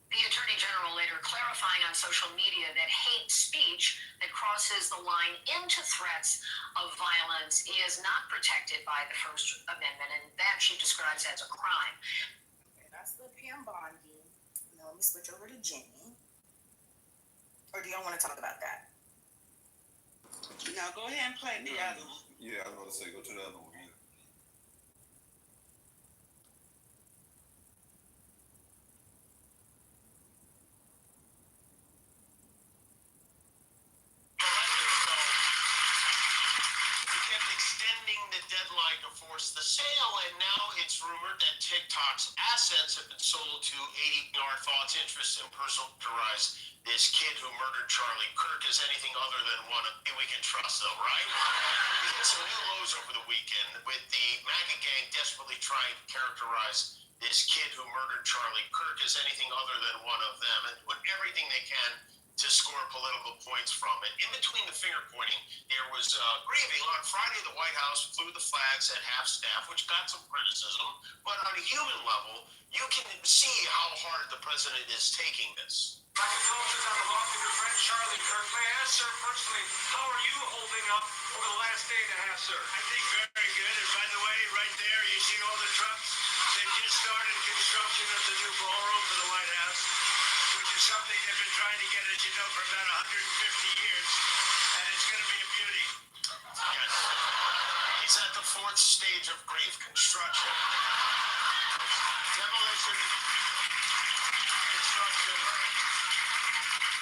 The Attorney General later clarifying on social media that hate speech that crosses the line into threats of violence is not protected by the First Amendment, and that she describes as a crime. Okay, that's the Pam Bondi. Now let me switch over to Jimmy. Or do y'all want to talk about that? No, go ahead and play the other one. Yeah, I was about to say, go to the other one. Deadline to force the sale, and now it's rumored that TikTok's assets have been sold to 80 Our thoughts, interests, and personal rise. This kid who murdered Charlie Kirk is anything other than one of we can trust, though, right? We hit some new lows over the weekend with the MAGA gang desperately trying to characterize this kid who murdered Charlie Kirk as anything other than one of them, and doing everything they can to score political points from it. In between the finger pointing, there was grieving. On Friday, the White House flew the flags at half-staff, which got some criticism. But on a human level, you can see how hard the president is taking this. My condolences on the loss of your friend Charlie Kirk. May I ask, sir, personally, how are you holding up over the last day and a half, sir? I think very good. And by the way, right there, you see all the trucks? They just started construction of the new ballroom for the White House, which is something they've been trying to get, as you know, for about 150 years, and it's going to be a beauty. Yes. He's at the 4th stage of grief: construction, demolition, construction.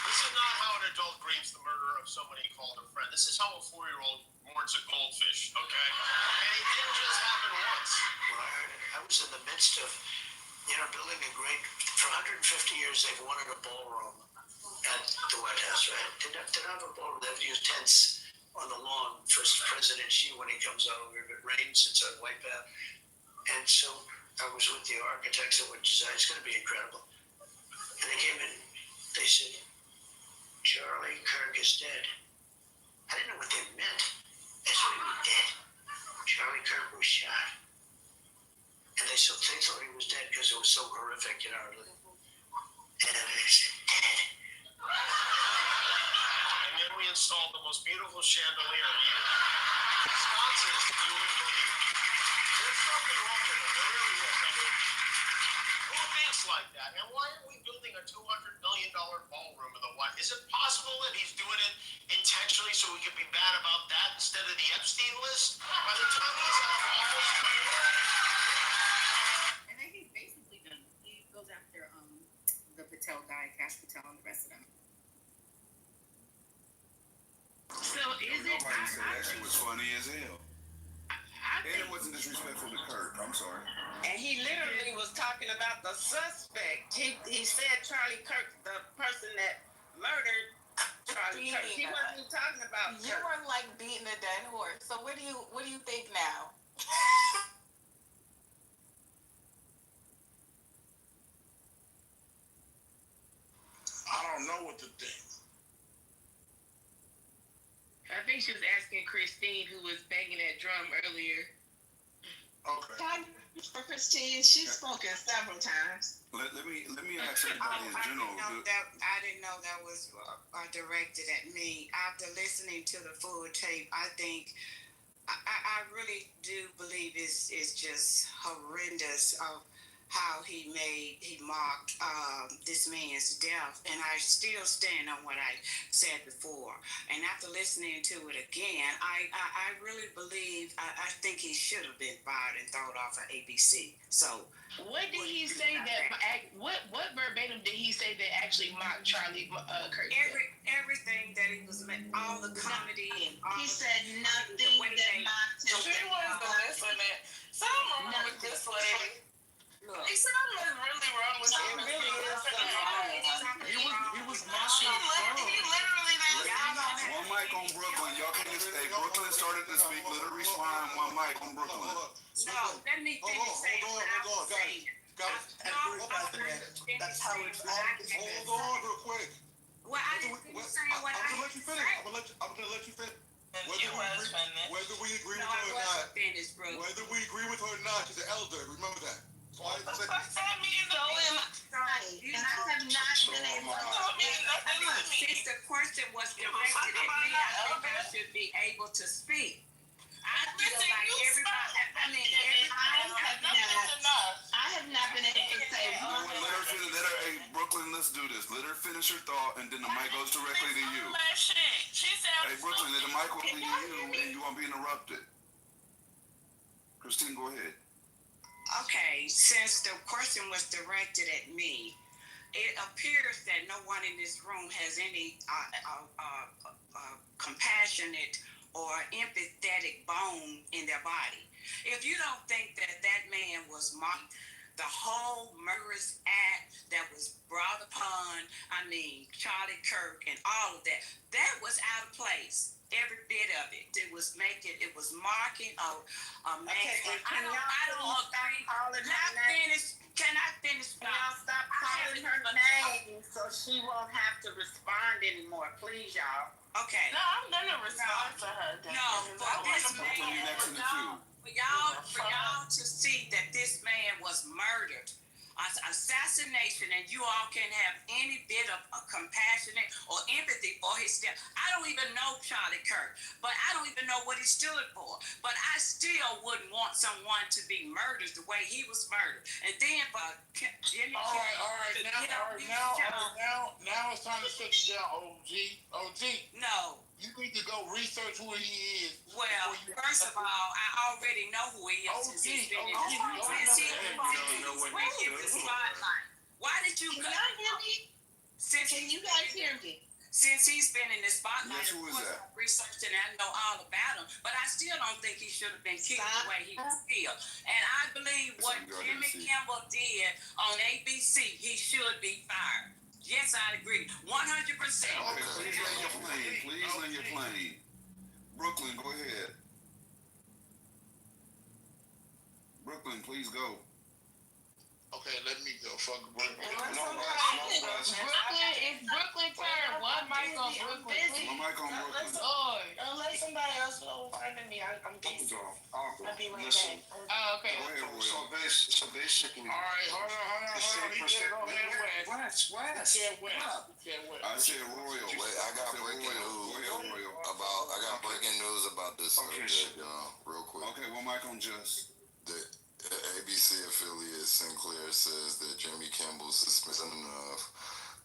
This is not how an adult grieves the murder of someone he called a friend. This is how a 4-year-old mourns a goldfish, okay? And it didn't just happen once. When I heard it, I was in the midst of, building a great, for 150 years they've wanted a ballroom at the White House, right? They don't have a ballroom. They've used tents on the lawn for presidency when he comes over. If it rains, it's a wipeout. And so I was with the architects that would design. It's going to be incredible. And they came in. They said, Charlie Kirk is dead. I didn't know what they meant. That's what he was dead. Charlie Kirk was shot. And they thought he was dead because it was so horrific, you know. And they said, dead. And then we installed the most beautiful chandelier. Sponsors, you wouldn't believe. There's something wrong with them. There really is. I mean, who thinks like that? And why are we building a $200 million ballroom in the White? Is it possible that he's doing it intentionally so we can be bad about that instead of the Epstein list? By the time he's out of office, And then he's basically done. He goes after the Patel guy, Cash Patel, and the rest of them. So is it? Nobody said that shit was funny as hell. And it wasn't disrespectful to Kirk. I'm sorry. And he literally was talking about the suspect. He said Charlie Kirk, the person that murdered Charlie Kirk. He wasn't talking about You Kirk. were like beating a dead horse. So what do you think now? I don't know what to think. I think she was asking Christine, who was banging that drum earlier. Okay. For Christine, she's spoken several times. Let me ask everybody in general. I didn't know that was directed at me. After listening to the full tape, I think I really do believe it's just horrendous of how he mocked this man's death, and I still stand on what I said before. And after listening to it again, I really believe I think he should have been fired and thrown off of ABC. So what did he say that? What verbatim did he say that actually mocked Charlie Kirk? Everything that he was, all the comedy and all. He said nothing that mocked him. She wasn't listening. Something wrong with this lady. Look, He said something really wrong with him. It really is something wrong. He was mocking He literally One mic on Brooklyn. Y'all can just say Brooklyn started to speak. Let her respond. One mic on Brooklyn. no, let me finish saying what I was saying. Guys, that's how it's Hold on real quick. Well, I didn't finish saying what I I'm gonna let you finish. I'm gonna let you finish. Whether we agree with her or not, finished, bro. whether we agree with her or not, she's an elder. Remember that. So I said, And I have not been able to. Since the question was directed at me, I think I should be able to speak. I feel like everybody, I have not been able to say one Let her finish. Hey, Brooklyn, let's do this. Let her finish her thought, and then the mic goes directly to you. Hey, Brooklyn, then the mic will be to you, and you won't be interrupted. Christine, go ahead. Okay, since the question was directed at me, it appears that no one in this room has any compassionate or empathetic bone in their body. If you don't think that man was mocked, the whole murderous act that was brought upon, Charlie Kirk and all of that, that was out of place. Every bit of it. It was mocking a man. Okay, I don't agree. Can I finish? Can y'all stop calling her name so she won't have to respond anymore, please, y'all? Okay. No, I'm gonna respond to her. No, for this man, for y'all to see that this man was murdered, assassination, and you all can have any bit of compassionate or empathy for his death. I don't even know Charlie Kirk, but I don't even know what he stood for. But I still wouldn't want someone to be murdered the way he was murdered. And then for Jimmy. All right. Now it's time to sit you down, OG. No. You need to go research who he is. Well, first of all, I already know who he is since he's been in the spotlight. Why did you cut him? Can you guys hear me? Since he's been in the spotlight, Yes, who is that? I researched it and I know all about him, but I still don't think he should have been killed the way he was killed. And I believe what Jimmy Kimmel did on ABC, he should be fired. Yes, I agree. 100%. Okay, please land your plane. Brooklyn, go ahead. Brooklyn, please go. Okay, let me go. Fuck Brooklyn. Brooklyn, it's Brooklyn turn. One mic on Brooklyn, please. One mic on Brooklyn. Lord. Don't let somebody else go find me. I'm busy. I'll be right Listen. back. Oh, okay. Go ahead, Royal. So basically. All right, hold on. He said go ahead, West. West. You said West. I said Royal. Wait, I got breaking news. I got breaking news about this subject, real quick. Okay, one mic on Just. The ABC affiliate Sinclair says that Jimmy Kimball's suspension enough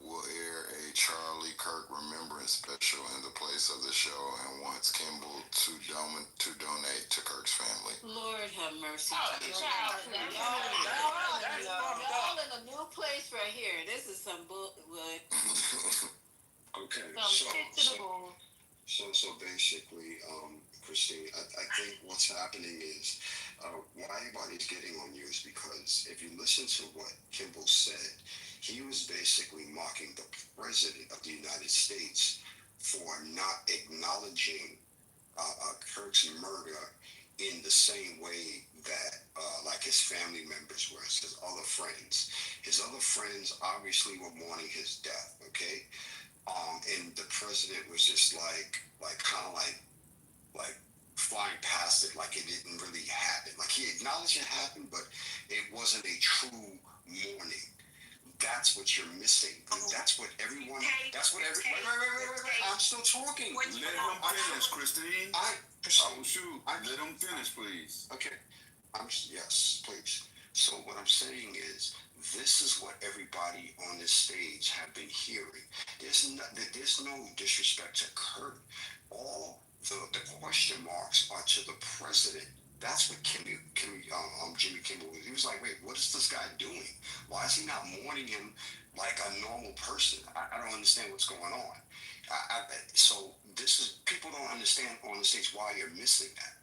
will air a Charlie Kirk remembrance special in the place of the show and wants Kimball to donate to Kirk's family. Lord have mercy. Child, Y'all in a new place right here. This is some bullshit. Okay. Some shit to the bull. So basically, Christine, I think what's happening is why everybody's getting on you is because if you listen to what Kimball said, he was basically mocking the president of the United States for not acknowledging Kirk's murder in the same way that like his family members were, his other friends. His other friends obviously were mourning his death, okay? And the president was just like kind of like flying past it like it didn't really happen. Like he acknowledged it happened, but it wasn't a true mourning. That's what you're missing. That's what everyone. That's what every. Wait. I'm still talking. Let him finish, Christine. Oh shoot. Let him finish, please. Okay. Yes, please. So what I'm saying is, this is what everybody on this stage have been hearing. There's no disrespect to Kurt. All the question marks are to the president. That's what Jimmy Kimmel was. He was like, wait, what is this guy doing? Why is he not mourning him like a normal person? I don't understand what's going on. So this is, people don't understand on the stage why you're missing that.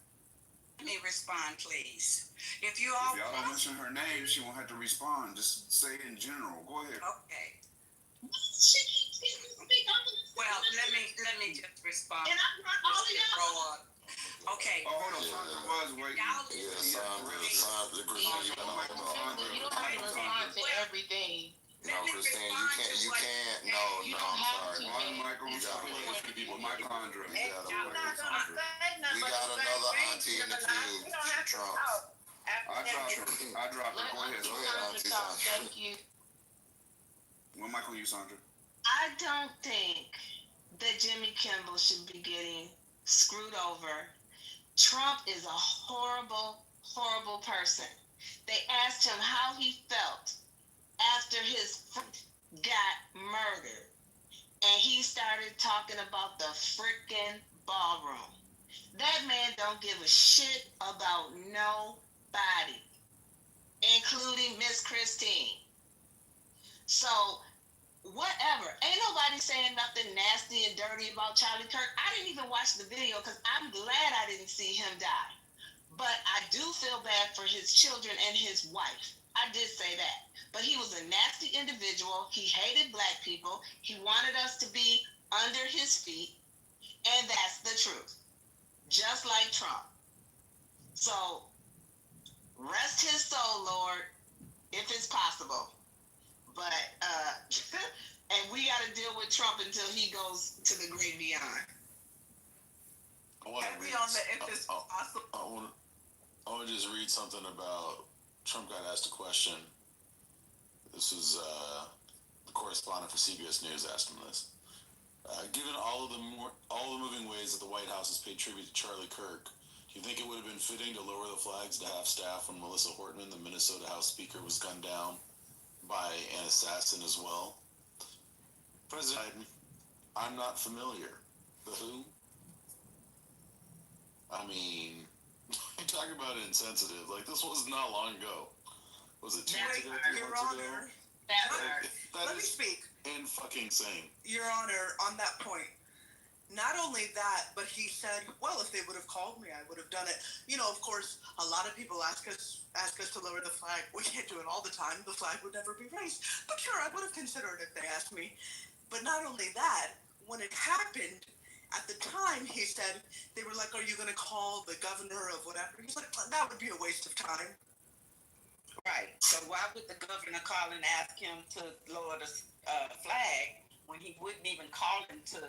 Let me respond, please. If y'all don't mention her name, she won't have to respond. Just say it in general. Go ahead. Okay. Well, let me just respond. And I'm not all of y'all. Okay. Oh, hold on. Sandra was waiting. Sandra, You don't have to respond to everything. No, Christine, you can't. No, I'm sorry. One mic on Sandra. We got another auntie in the queue. Trump. I dropped her. Go ahead, Auntie Sandra. Thank you. One mic on you, Sandra. I don't think that Jimmy Kimmel should be getting screwed over. Trump is a horrible, horrible person. They asked him how he felt after his friend got murdered. And he started talking about the frickin' ballroom. That man don't give a shit about nobody, including Miss Christine. So, whatever. Ain't nobody saying nothing nasty and dirty about Charlie Kirk. I didn't even watch the video because I'm glad I didn't see him die. But I do feel bad for his children and his wife. I did say that. But he was a nasty individual. He hated black people. He wanted us to be under his feet. And that's the truth. Just like Trump. So, rest his soul, Lord, if it's possible. But, and we got to deal with Trump until he goes to the great beyond. I want to just read something about Trump got asked a question. This was the correspondent for CBS News asked him this. Given all the moving ways that the White House has paid tribute to Charlie Kirk, do you think it would have been fitting to lower the flags to half staff when Melissa Hortman, the Minnesota House Speaker, was gunned down by an assassin as well? President Biden, I'm not familiar. The who? I mean, you talk about insensitive. Like, this was not long ago. Was it 2 months ago? 3 Your months Honor, ago? let me speak. Fucking insane. Your Honor, on that point, not only that, but he said, well, if they would have called me, I would have done it. You know, of course, a lot of people ask us to lower the flag. We can't do it all the time. The flag would never be raised. But sure, I would have considered it if they asked me. But not only that, when it happened, At the time, he said, they were like, are you going to call the governor of whatever? He's like, that would be a waste of time. Right. So why would the governor call and ask him to lower the flag when he wouldn't even call him to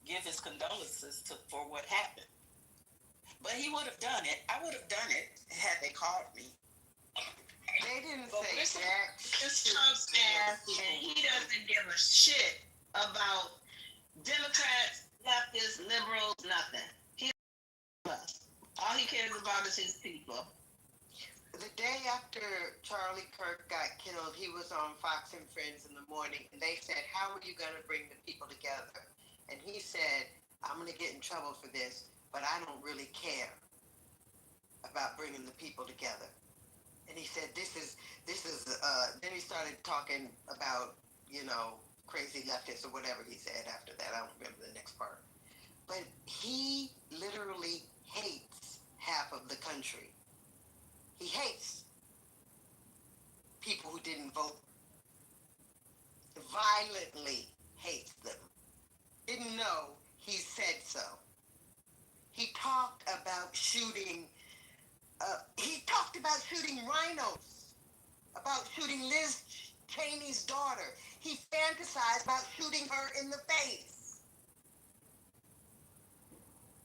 give his condolences for what happened? But he would have done it. I would have done it had they called me. They didn't say that. It's Trump's ass, and he doesn't give a shit about Democrats, leftists, liberals, nothing. All he cares about is his people. The day after Charlie Kirk got killed, he was on Fox and Friends in the morning, and they said, how are you going to bring the people together? And he said, I'm going to get in trouble for this, but I don't really care about bringing the people together. And he said, this is, then he started talking about, crazy leftists or whatever he said after that. I don't remember the next part. But he literally hates half of the country. He hates people who didn't vote. Violently hates them. Didn't know, he said so. He talked about shooting rhinos, about shooting Liz Cheney's daughter. He fantasized about shooting her in the face.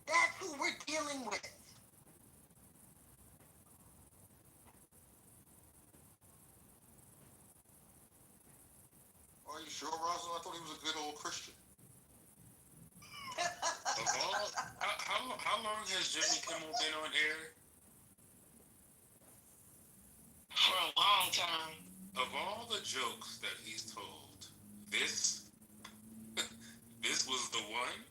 That's who we're dealing with. Are you sure, Rosalind? I thought he was a good old Christian. How long has Jimmy Kimmel been on air? For a long time. Of all the jokes that he's told, this was the one?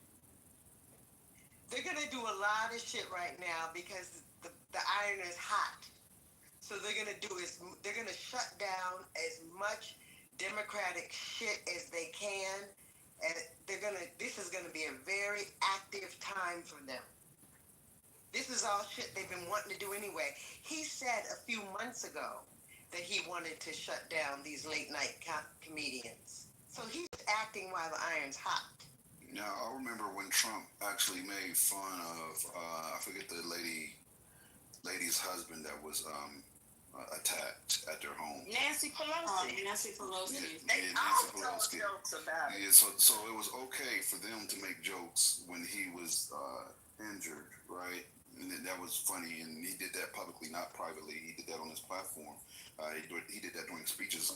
They're going to do a lot of shit right now because the iron is hot. So they're going to shut down as much Democratic shit as they can. And this is going to be a very active time for them. This is all shit they've been wanting to do anyway. He said a few months ago that he wanted to shut down these late night comedians. So he's acting while the iron's hot. Now, I remember when Trump actually made fun of, I forget the lady's husband that was attacked at their home. Nancy Pelosi. Nancy Pelosi. They all told jokes about it. Yeah, so it was okay for them to make jokes when he was injured, right? And that was funny, and he did that publicly, not privately. He did that on his platform. He did that during speeches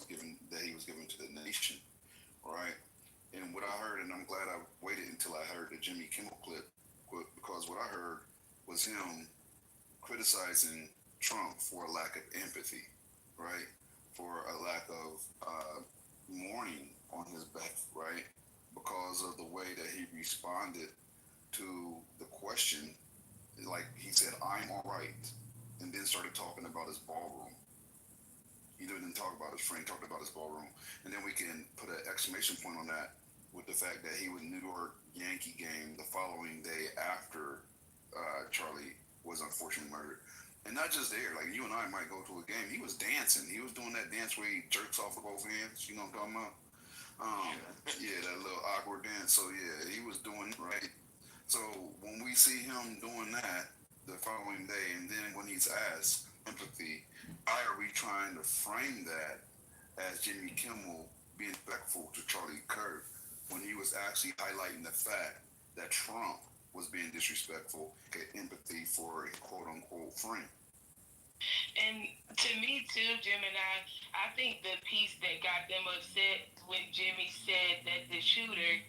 that he was giving to the nation, right? And what I heard, and I'm glad I waited until I heard the Jimmy Kimmel clip, because what I heard was him criticizing Trump for a lack of empathy, right? For a lack of mourning on his back, right? Because of the way that he responded to the question. Like he said, I'm all right, and then started talking about his ballroom. He didn't talk about his friend, talked about his ballroom. And then we can put an exclamation point on that with the fact that he was New York Yankee game the following day after Charlie was unfortunately murdered. And not just there, like you and I might go to a game. He was dancing. He was doing that dance where he jerks off with both hands. You know what I'm talking about? Yeah, that little awkward dance. So yeah, he was doing it right. So when we see him doing that the following day, and then when he's asked empathy, why are we trying to frame that as Jimmy Kimmel being respectful to Charlie Kirk when he was actually highlighting the fact that Trump was being disrespectful, get empathy for a quote unquote friend? And to me too, Jim and I think the piece that got them upset when Jimmy said that the shooter,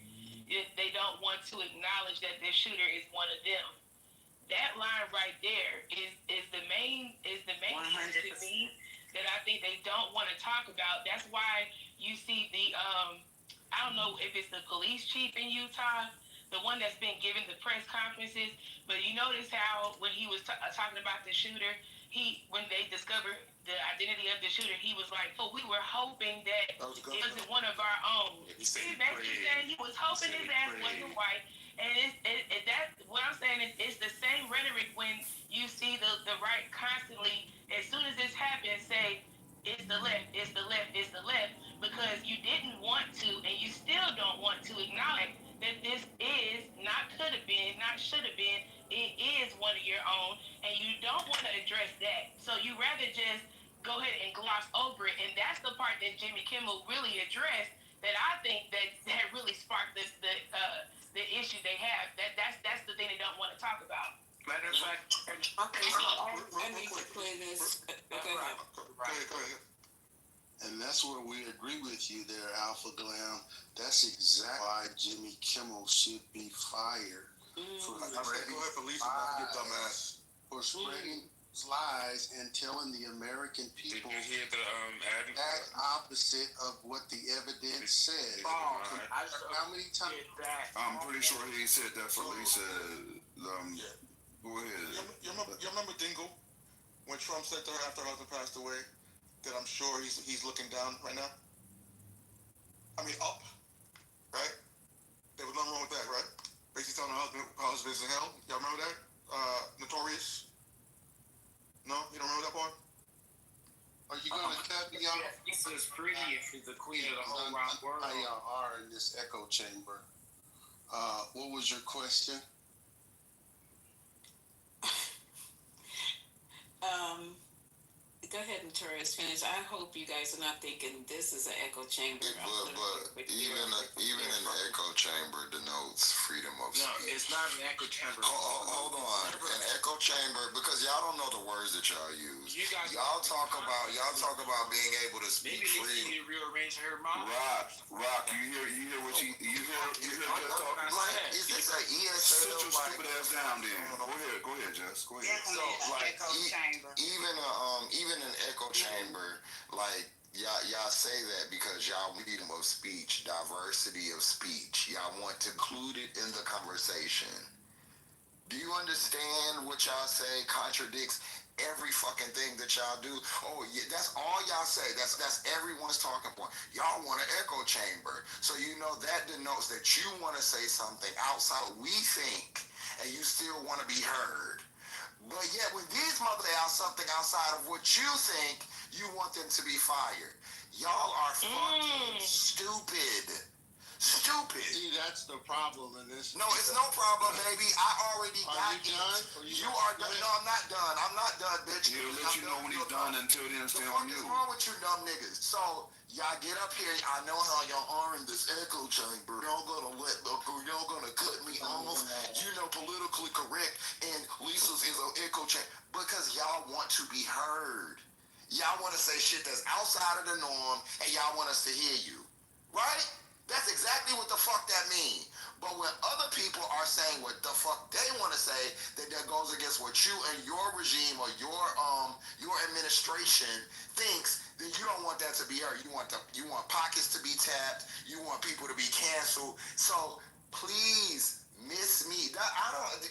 they don't want to acknowledge that the shooter is one of them. That line right there is the main thing to me that I think they don't want to talk about. That's why you see the I don't know if it's the police chief in Utah, the one that's been giving the press conferences, but you notice how when he was talking about the shooter, when they discovered the identity of the shooter, he was like, "Oh, we were hoping that it wasn't one of our own." He basically said he was hoping his ass wasn't white, and that what I'm saying is it's the same rhetoric when you see the right constantly. As soon as this happens, say it's the left, it's the left, it's the left, because you didn't want to, and you still don't want to acknowledge that this is not could have been. So you rather just go ahead and gloss over it, and that's the part that Jimmy Kimmel really addressed. That I think that really sparked the issue they have. That's the thing they don't want to talk about. Matter of fact, Okay, so I need to play this. Go ahead. Go ahead. And that's where we agree with you there, Alpha Glam. That's exactly why Jimmy Kimmel should be fired for spreading lies and telling the American people did you hear the ad? that's opposite of what the evidence says. How many times? I'm pretty sure he said that for Lisa. Go ahead. You remember Dingle when Trump said to her after her husband passed away that I'm sure he's looking down right now? I mean up, right? There was nothing wrong with that, right? Basically telling her husband is in hell. Y'all remember that? Notorious? No? You don't remember that part? Are you going to cut me off? Lisa's pretty and she's the queen of the whole round world. How y'all are in this echo chamber. What was your question? Go ahead and Torres finish. I hope you guys are not thinking this is an echo chamber. But even an echo chamber denotes freedom of speech. No, it's not an echo chamber. Hold on, an echo chamber, because y'all don't know the words that y'all use. Y'all talk about being able to speak free. Maybe rearrange her mind. Rock, you hear what you hear Jess talking? Like, is this an ESL? Sit your stupid ass down then. Go ahead, Jess. Go ahead. So like even an echo chamber, like y'all say that because y'all freedom of speech, diversity of speech. Y'all want to include it in the conversation. Do you understand what y'all say contradicts every fucking thing that y'all do? Oh yeah, that's all y'all say. That's everyone's talking point. Y'all want an echo chamber, so you know that denotes that you want to say something outside what we think, and you still want to be heard. But yet, when these mothers say something outside of what you think, you want them to be fired. Y'all are fucking stupid. Stupid. See, that's the problem in this. No, it's no problem, baby. I already got it. You are done. No, I'm not done. I'm not done, bitch. He'll let you know when he's done. Until then, stay on mute. What's wrong with you dumb niggas? So, y'all get up here. I know how y'all are in this echo chamber. Y'all gonna cut me off. You know, politically correct. And Lisa's is an echo chamber. Because y'all want to be heard. Y'all want to say shit that's outside of the norm. And y'all want us to hear you. Right? That's exactly what the fuck that means. But when other people are saying what the fuck they want to say, that goes against what you and your regime or your administration thinks, then you don't want that to be heard. You want pockets to be tapped. You want people to be canceled. So please miss me.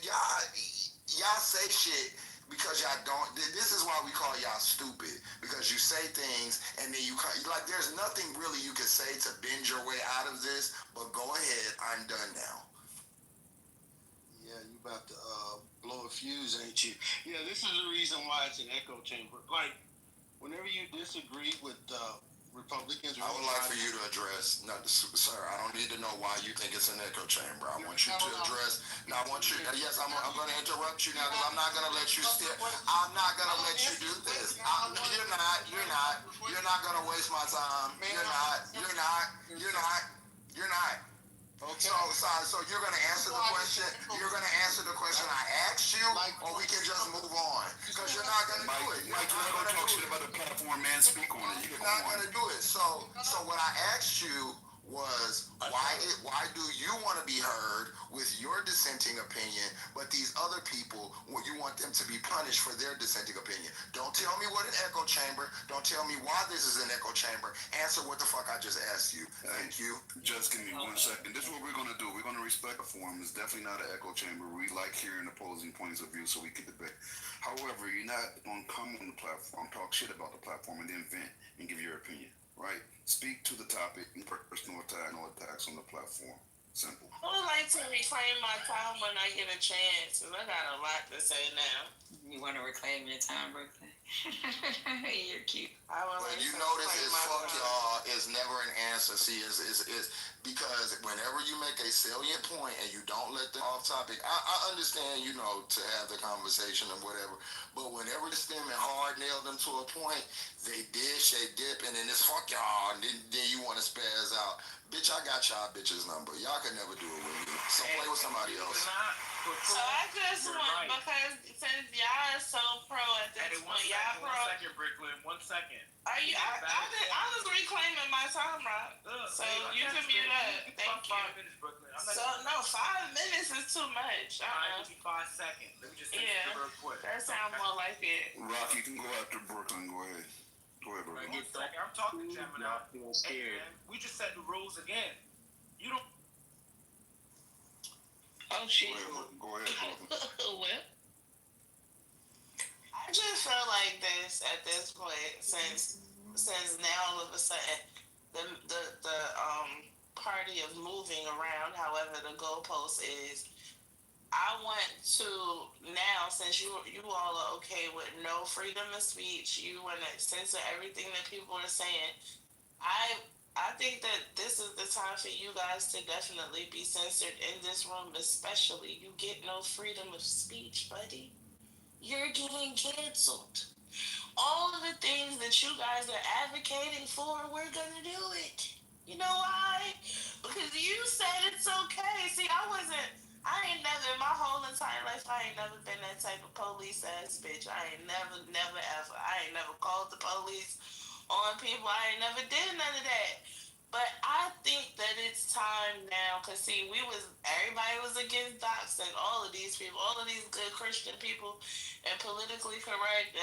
Y'all say shit because y'all don't. This is why we call y'all stupid, because you say things and then you like there's nothing really you can say to bend your way out of this. But go ahead, I'm done now. Yeah, you about to blow a fuse, ain't you? Yeah, this is the reason why it's an echo chamber. Like, whenever you disagree with Republicans, I would like for you to address, sir, I don't need to know why you think it's an echo chamber. I want you to address, yes, I'm going to interrupt you now because I'm not going to let you I'm not going to let you do this. You're not going to waste my time. You're not. Okay. So you're going to answer the question. You're going to answer the question I asked you, or we can just move on. Because you're not going to do it. Mike, you're not going to talk shit about the platform, man. Speak on it. You're not going to do it. So what I asked you was why do you want to be heard with your dissenting opinion, but these other people, you want them to be punished for their dissenting opinion? Don't tell me what an echo chamber. Don't tell me why this is an echo chamber. Answer what the fuck I just asked you. Thank you. Just give me 1 second. This is what we're going to do. We're going to respect the forum. It's definitely not an echo chamber. We like hearing opposing points of view so we can debate. However, you're not going to come on the platform, talk shit about the platform, and then vent and give your opinion. Right? Speak to the topic, personal attack, no attacks on the platform. Simple. I would like to reclaim my time when I get a chance, and I got a lot to say now. You want to reclaim your time, Brooklyn? You're cute. But you notice it's fuck y'all is never an answer. See, is because whenever you make a salient point and you don't let them off topic, I understand, you know, to have the conversation and whatever. But whenever you stem and hard nail them to a point, they dish, they dip, and then it's fuck y'all, and then you want to spaz out. Bitch, I got y'all bitches number. Y'all can never do it with me. So play with somebody else. So I just want, because since y'all are so pro at this point, y'all pro. 1 second, Brooklyn. 1 second. Are you? I was reclaiming my time, Rob. So you can mute up. Thank you. 5 minutes, Brooklyn. So no, 5 minutes is too much. Alright, give me 5 seconds. Let me just say this real quick. That sounds more like it. Rock, you can go after Brooklyn. Go ahead. Go ahead, Brooklyn. 1 second. I'm talking to Gemini. Hey, man, we just set the rules again. You don't. Oh shit. Go ahead, Brooklyn. Well, I just feel like this at this point, since now all of a sudden the party of moving around, however the goalpost is, I want to now, since you all are okay with no freedom of speech, you want to censor everything that people are saying. I think that this is the time for you guys to definitely be censored in this room, especially. You get no freedom of speech, buddy. You're getting canceled. All of the things that you guys are advocating for, we're gonna do it. You know why? Because you said it's okay. See, I ain't never, in my whole entire life, I ain't never been that type of police ass bitch. I ain't never, ever. I ain't never called the police on people. I ain't never did none of that. But I think that it's time now, because see, everybody was against doxing, all of these people, all of these good Christian people, and politically correct,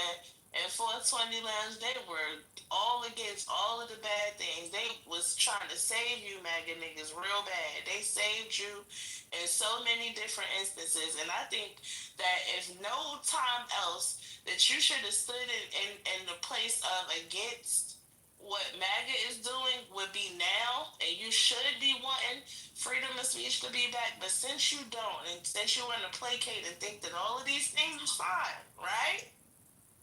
and 420 Lounge, they were all against all of the bad things. They was trying to save you, MAGA niggas, real bad. They saved you in so many different instances, and I think that if no time else, that you should have stood in the place of against what MAGA is doing would be now, and you should be wanting freedom of speech to be back. But since you don't, and since you want to placate and think that all of these things are fine, right?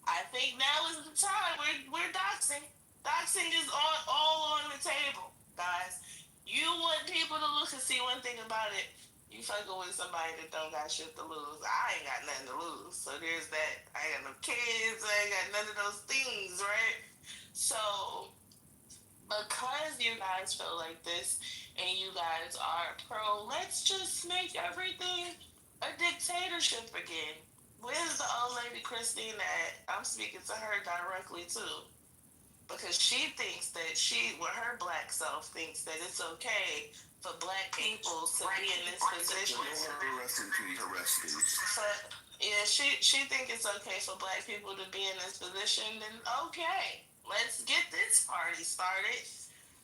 I think now is the time. We're doxing. Doxing is all on the table, guys. You want people to look and see one thing about it. You fucking with somebody that don't got shit to lose. I ain't got nothing to lose. So there's that. I ain't got no kids. I ain't got none of those things, right? So, because you guys feel like this and you guys are pro, let's just make everything a dictatorship again. Where's the old lady Christine at? I'm speaking to her directly too. Because she thinks that with her black self, thinks that it's okay for black people to be in this position. Yeah, she think it's okay for black people to be in this position. Then okay, let's get this party started.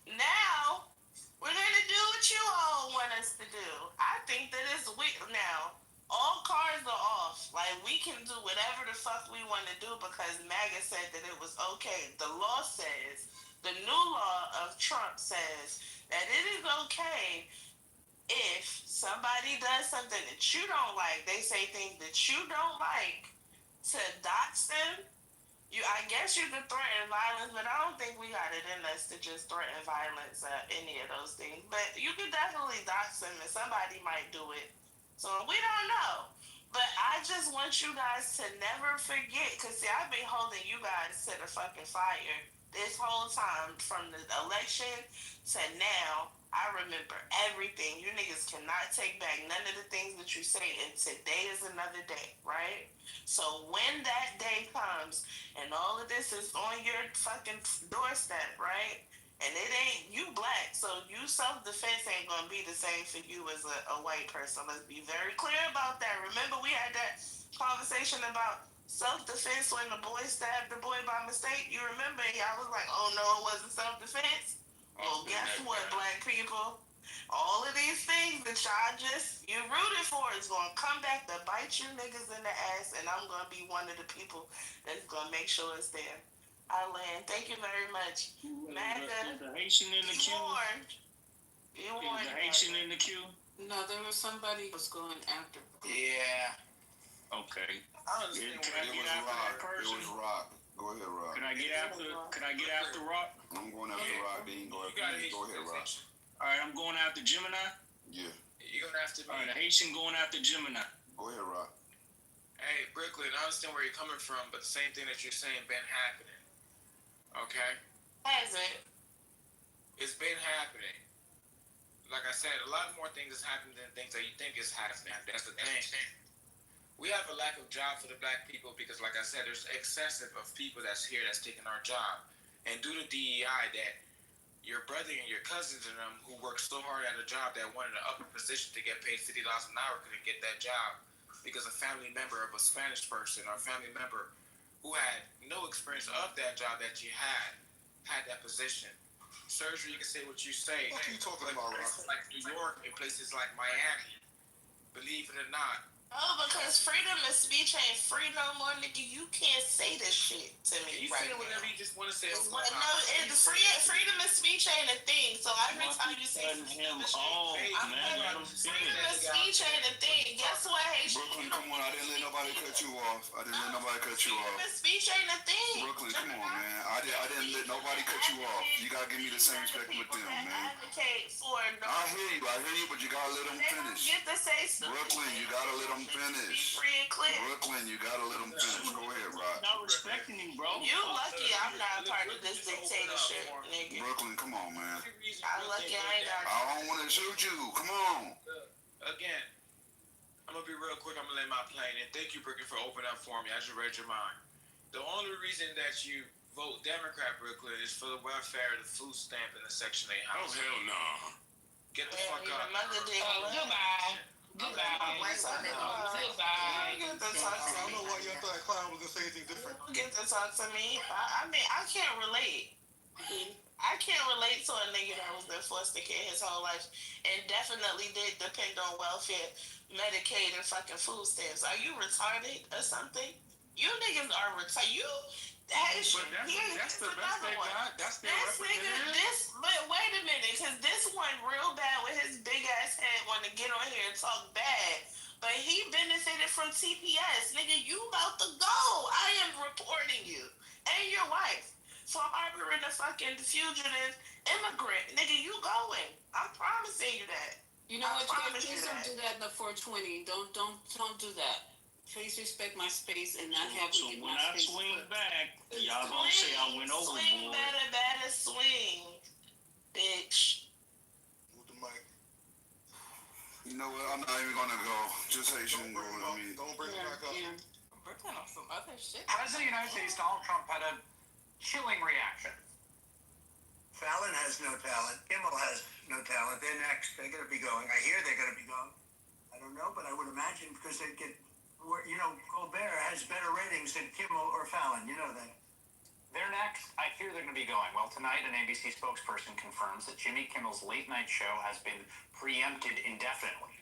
Now we're gonna do what you all want us to do. I think that it's now. All cards are off. Like, we can do whatever the fuck we want to do because MAGA said that it was okay. The law says, the new law of Trump says that it is okay if somebody does something that you don't like, they say things that you don't like, to dox them. I guess you could threaten violence, but I don't think we got it in us to just threaten violence or any of those things. But you could definitely dox them, and somebody might do it. So we don't know. But I just want you guys to never forget, because see, I've been holding you guys to the fucking fire this whole time, from the election to now. I remember everything. You niggas cannot take back none of the things that you say, and today is another day, right? So when that day comes and all of this is on your fucking doorstep, right? And it ain't, you black, so you self-defense ain't gonna be the same for you as a white person. Let's be very clear about that. Remember we had that conversation about self-defense when the boy stabbed the boy by mistake? You remember? Y'all was like, oh no, it wasn't self-defense. Well, guess what, black people? All of these things that y'all you rooted for is gonna come back to bite you niggas in the ass, and I'm gonna be one of the people that's gonna make sure it's there. I land. Thank you very much. MAGA. Is the Haitian in the queue? Be warned. Is the Haitian in the queue? No, there was somebody who was going after. Yeah. Okay. It was Rock. Go Go ahead, Rob. Could I get after Rob? I'm going after Rob. Then go ahead, Rob. All right, I'm going after Gemini. Yeah. You're gonna have to. All right, the Haitian going after Gemini. Go ahead, Rob. Hey, Brooklyn, I understand where you're coming from, but the same thing that you're saying been happening. Okay? Has it? It's been happening. Like I said, a lot more things is happening than things that you think is happening. That's the thing. We have a lack of job for the black people because, like I said, there's excessive of people that's here that's taking our job. And due to DEI, that your brother and your cousins and them who worked so hard at a job that wanted an upper position to get paid $50 an hour couldn't get that job because a family member of a Spanish person or a family member who had no experience of that job that you had that position. Surgery, you can say what you say. What are you talking about, Rob? Places like New York and places like Miami, believe it or not. Oh, because freedom of speech ain't free no more, nigga. You can't say this shit to me. You say whatever you just want to say. No, freedom of speech ain't a thing. So every time you say freedom of speech ain't a thing. Guess what, Haitian? Brooklyn, come on. I didn't let nobody cut you off. Freedom of speech ain't a thing. Brooklyn, come on, man. I didn't let nobody cut you off. You gotta give me the same respect with them, man. Advocate for no. I hear you, but you gotta let them finish. Get to say stuff. Brooklyn, you gotta let them finish. Free and clear. Brooklyn, you gotta let them finish. Go ahead, Rod. Not respecting him, bro. You lucky I'm not a part of this dictatorship, nigga. Brooklyn, come on, man. I'm lucky I ain't got. I don't want to shoot you. Come on. Again, I'm gonna be real quick. I'm gonna land my plane, and thank you, Brooklyn, for opening up for me. I just read your mind. The only reason that you vote Democrat, Brooklyn, is for the welfare, the food stamp, and the Section 8 Oh, housing. hell no. Get the fuck up. Goodbye. Goodbye. I don't know why you thought Clown was gonna say anything different. Get to talk to me. I mean, I can't relate. I can't relate to a nigga that was been forced to kid his whole life and definitely did depend on welfare, Medicaid, and fucking food stamps. Are you retarded or something? You niggas are retarded. You. That's the best they got. That's their representative. But wait a minute, because this one real bad with his big ass head want to get on here and talk bad. But he benefited from TPS. Nigga, you about to go. I am reporting you and your wife for harboring a fucking fugitive immigrant. Nigga, you going. I'm promising you that. You know what, please don't do that in the 420. Don't do that. Please respect my space and not have me. So when I swing back, y'all gonna say I went overboard. Swing better swing, bitch. Move the mic. You know what? I'm not even gonna go. Just Haitian. Don't bring it back up. Brooklyn on some other shit. President of the United States Donald Trump had a chilling reaction. Fallon has no talent. Kimmel has no talent. They're next. They're going to be going. I hear they're going to be going. I don't know, but I would imagine because they get, Colbert has better ratings than Kimmel or Fallon. You know that. They're next. I hear they're going to be going. Well, tonight an ABC spokesperson confirms that Jimmy Kimmel's late night show has been preempted indefinitely.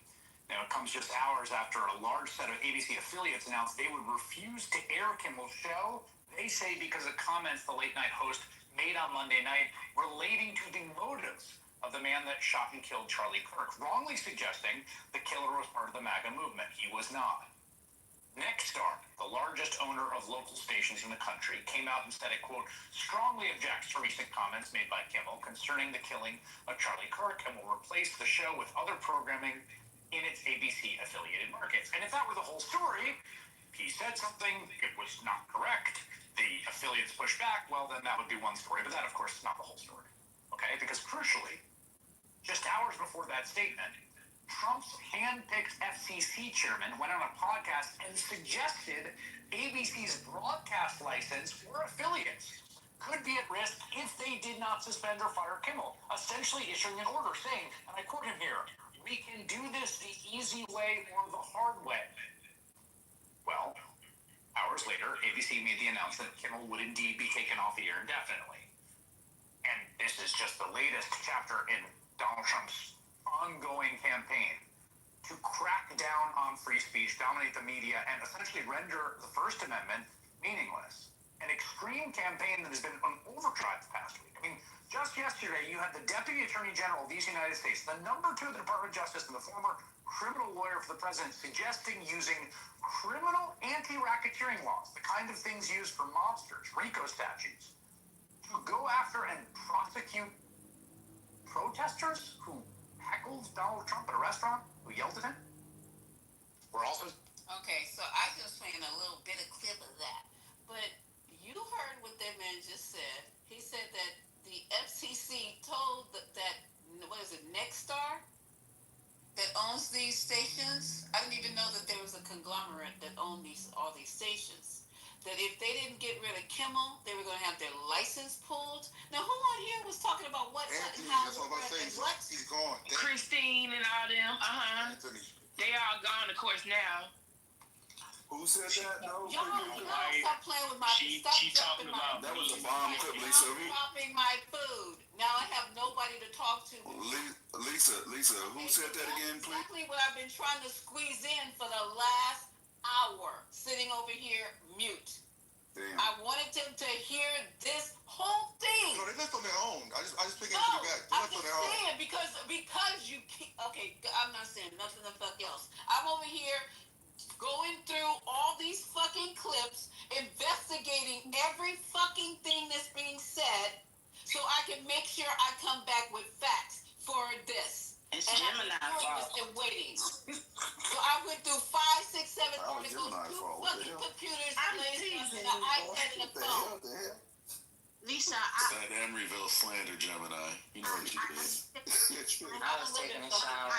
Now, it comes just hours after a large set of ABC affiliates announced they would refuse to air Kimmel's show. They say because of comments the late night host made on Monday night relating to the motives of the man that shot and killed Charlie Kirk, wrongly suggesting the killer was part of the MAGA movement. He was not. Nexstar, the largest owner of local stations in the country, came out and said it, quote, strongly objects to recent comments made by Kimmel concerning the killing of Charlie Kirk and will replace the show with other programming in its ABC-affiliated markets. And if that were the whole story, he said something, it was not correct, the affiliates pushed back, well, then that would be one story. But that, of course, is not the whole story. Okay? Because crucially, just hours before that statement, Trump's hand-picked FCC chairman went on a podcast and suggested ABC's broadcast license or affiliates could be at risk if they did not suspend or fire Kimmel, essentially issuing an order saying, and I quote him here, we can do this the easy way or the hard way. Well, hours later, ABC made the announcement that Kimmel would indeed be taken off the air indefinitely. And this is just the latest chapter in Donald Trump's ongoing campaign to crack down on free speech, dominate the media, and essentially render the First Amendment meaningless. An extreme campaign that has been on overdrive the past week. I mean, just yesterday, you had the Deputy Attorney General of these United States, the number 2 of the Department of Justice and the former criminal lawyer for the president, suggesting using criminal anti-racketeering laws, the kind of things used for mobsters, RICO statutes, to go after and prosecute protesters who heckled Donald Trump at a restaurant, who yelled at him. We're also... Okay, so I just playing a little bit of clip of that. But you heard what that man just said. He said that the FCC told that what is it, Nexstar, that owns these stations? I didn't even know that there was a conglomerate that owned all these stations. That if they didn't get rid of Kimmel, they were going to have their license pulled. Now, who on here was talking about what? Anthony, how, that's all I'm saying. what? He's gone. Christine and all them. Anthony. They all gone, of course, now. Who said that? No. Y'all stop playing with my. She talking about that was a bomb clip, Lisa. Dropping my food. Now I have nobody to talk to. Lisa, who said that again, please? Exactly what I've been trying to squeeze in for the last hour, sitting over here mute. Damn. I wanted them to hear this whole thing. No, they left on their own. I just pick into the back. They I'm left on just their own. saying because you keep, okay, I'm not saying nothing the fuck else. I'm over here going through all these fucking clips, investigating every fucking thing that's being said, so I can make sure I come back with facts for this. It's and Gemini I'm fault. and waiting. So I went through 5, 6, 7 articles, 2 fucking computers, I'm and teasing an you, iPad and a phone. Lisa, That Emeryville slander, Gemini. You know what you did. I was taking a shower.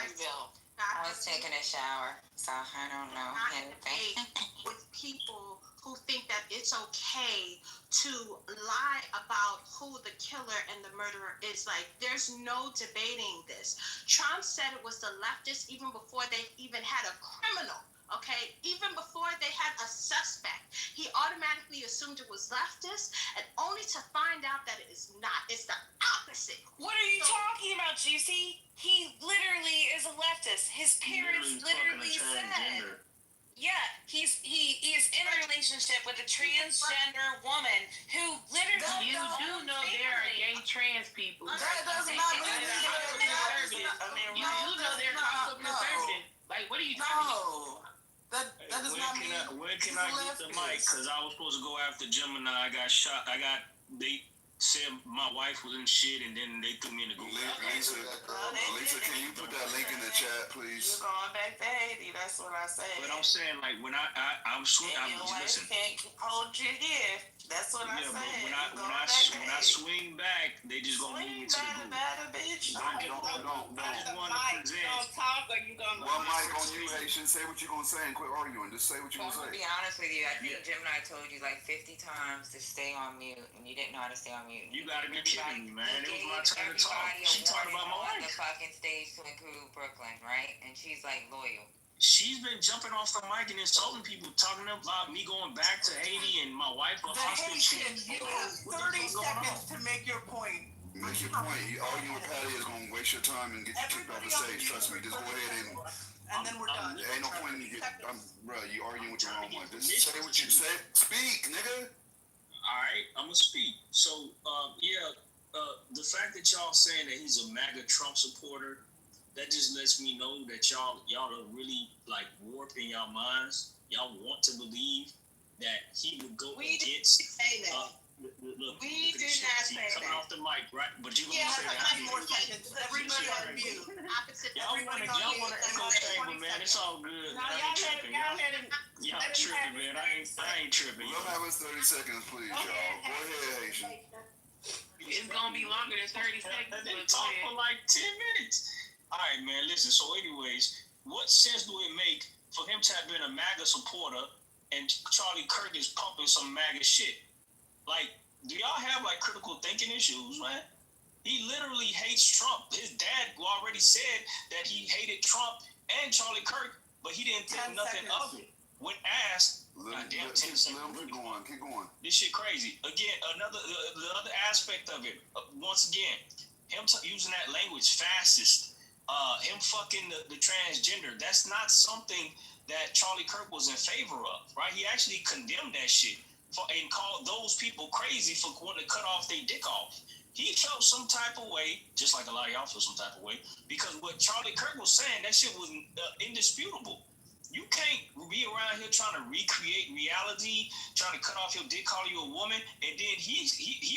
I was taking a shower, so I don't know anything. With people who think that it's okay to lie about who the killer and the murderer is. Like, there's no debating this. Trump said it was the leftists even before they even had a criminal. Okay, even before they had a suspect, he automatically assumed it was leftist, and only to find out that it is not. It's the opposite. What are you talking about, Juicy? He literally is a leftist. His parents literally said, yeah, he is in a relationship with a transgender woman who literally. You do know there are gay trans people. That does not mean conservative. You do know they're also conservative. Like, what are you talking about? That does not mean. When can I get the mic? Because I was supposed to go after Gemini. I got shot. They said my wife was in shit, and then they threw me in the Google. Lisa, can you put that link in the chat, please? You're going back to Haiti. That's what I say. But I'm saying, like, when I'm swinging, listen. Can't hold you here. That's what I say. But when I swing back, they just gonna move me to the Google. Bitch. Don't. Don't talk or you gonna. One mic on you, Haitian. Say what you're gonna say and quit arguing. Just say what you're I'm gonna gonna say. be honest with you. I think Gemini told you like 50 times to stay on mute, and you didn't know how to stay on mute. You gotta be kidding me, man. It was my turn to talk. She talked about my on wife. the fucking stage to include Brooklyn, right? And she's like loyal. She's been jumping off the mic and insulting people, talking about me going back to Haiti and my wife a hostage. You have 30 seconds to make your point. Make your point. You arguing with Patty is gonna waste your time and get you kicked off the stage. Trust me. Just go ahead and then we're done. Ain't no point in you bro. You arguing with the wrong one. Just say what you say. Speak, nigga. All right, I'm gonna speak. So, the fact that y'all saying that he's a MAGA Trump supporter, that just lets me know that y'all are really like warping y'all minds. Y'all want to believe that he would go against. Look, We did not say that. Coming off the mic, right? But you gonna say that? 10 more seconds. Everybody on mute. Y'all want to echo chamber, man. It's all good. No, I ain't tripping. Y'all tripping, man. I ain't tripping. We'll have us 30 seconds, please, y'all. Go ahead, Haitian. It's gonna be longer than 30 seconds. They talk for like 10 minutes. All right, man. Listen. So, anyways, what sense do it make for him to have been a MAGA supporter and Charlie Kirk is pumping some MAGA shit? Like, do y'all have like critical thinking issues, man? He literally hates Trump. His dad already said that he hated Trump and Charlie Kirk, but he didn't think nothing of it. When asked, goddamn, 10 seconds. Keep going. This shit crazy. Again, the other aspect of it, once again, him using that language, fascist, him fucking the transgender, that's not something that Charlie Kirk was in favor of, right? He actually condemned that shit. and called those people crazy for wanting to cut off their dick off. He felt some type of way, just like a lot of y'all feel some type of way, because what Charlie Kirk was saying, that shit was indisputable. You can't be around here trying to recreate reality, trying to cut off your dick, calling you a woman, and then he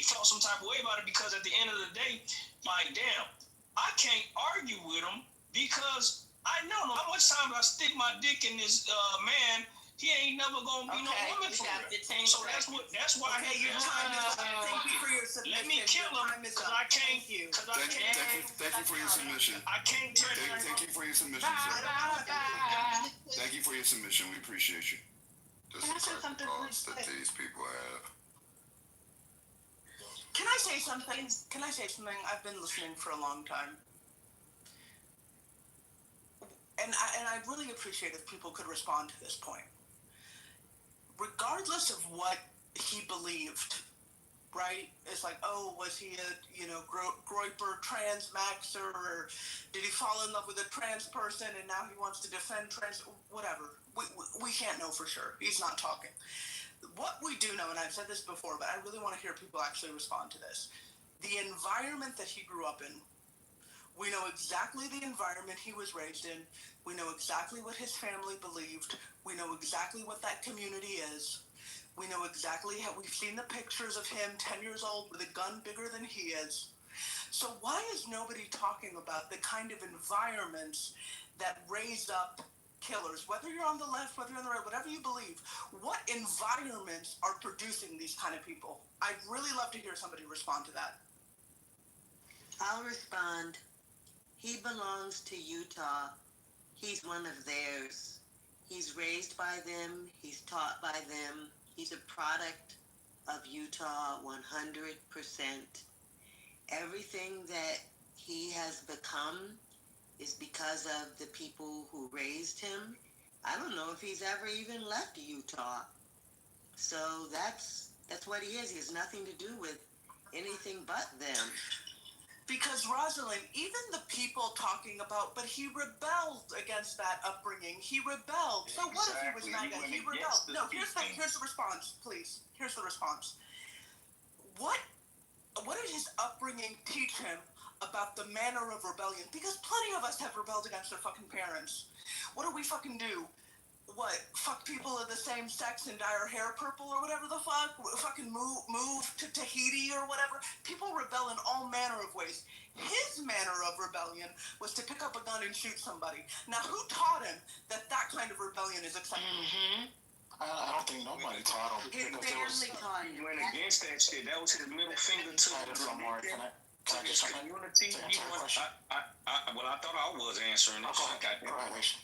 felt some type of way about it because at the end of the day, like, damn, I can't argue with him because I know how much time I stick my dick in this man. He ain't never gonna be no woman for real. So that's why your time is up. Thank you for your submission. Let me kill him because I can't. Thank you for your submission. I can't turn. Thank you for your submission, sir. Thank you for your submission. We appreciate you. Can I say something, please? That these people have. Can I say something? Can I say something? I've been listening for a long time. And I'd really appreciate if people could respond to this point. Regardless of what he believed, right? It's like, oh, was he a, groiper, trans maxer, or did he fall in love with a trans person and now he wants to defend trans, whatever. We can't know for sure. He's not talking. What we do know, and I've said this before, but I really want to hear people actually respond to this. The environment that he grew up in, we know exactly the environment he was raised in. We know exactly what his family believed. We know exactly what that community is. We know exactly how we've seen the pictures of him 10 years old with a gun bigger than he is. So why is nobody talking about the kind of environments that raise up killers? Whether you're on the left, whether you're on the right, whatever you believe, what environments are producing these kind of people? I'd really love to hear somebody respond to that. I'll respond. He belongs to Utah. He's one of theirs. He's raised by them. He's taught by them. He's a product of Utah 100%. Everything that he has become is because of the people who raised him. I don't know if he's ever even left Utah. So that's what he is. He has nothing to do with anything but them. Because Rosalind, even the people talking about, but he rebelled against that upbringing. He rebelled. So what if he was MAGA? He rebelled. No, here's the response, please. Here's the response. What did his upbringing teach him about the manner of rebellion? Because plenty of us have rebelled against our fucking parents. What do we fucking do? What, fuck people of the same sex and dye our hair purple or whatever the fuck? Fucking move to Tahiti or whatever? People rebel in all manner of ways. His manner of rebellion was to pick up a gun and shoot somebody. Now, who taught him that kind of rebellion is acceptable? Mm-hmm. I don't think nobody taught him. His family taught him. He went against that shit. That was his middle finger to Can I get something? Well, I thought I was answering it.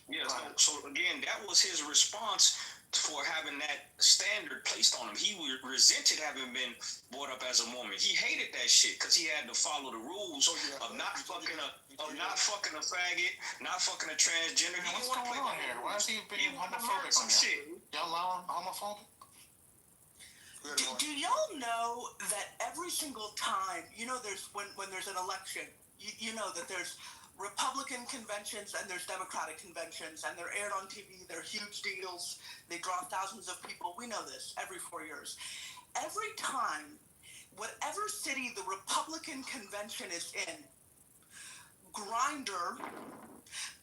Yeah, so again, that was his response for having that standard placed on him. He resented having been brought up as a woman. He hated that shit because he had to follow the rules of not fucking a faggot, not fucking a transgender. What's going on here? Why is he being homophobic on that? Y'all allow him homophobic? Do y'all know that every single time, there's when there's an election, you know that there's Republican conventions and there's Democratic conventions, and they're aired on TV. They're huge deals. They draw thousands of people. We know this every 4 years. Every time, whatever city the Republican convention is in, Grindr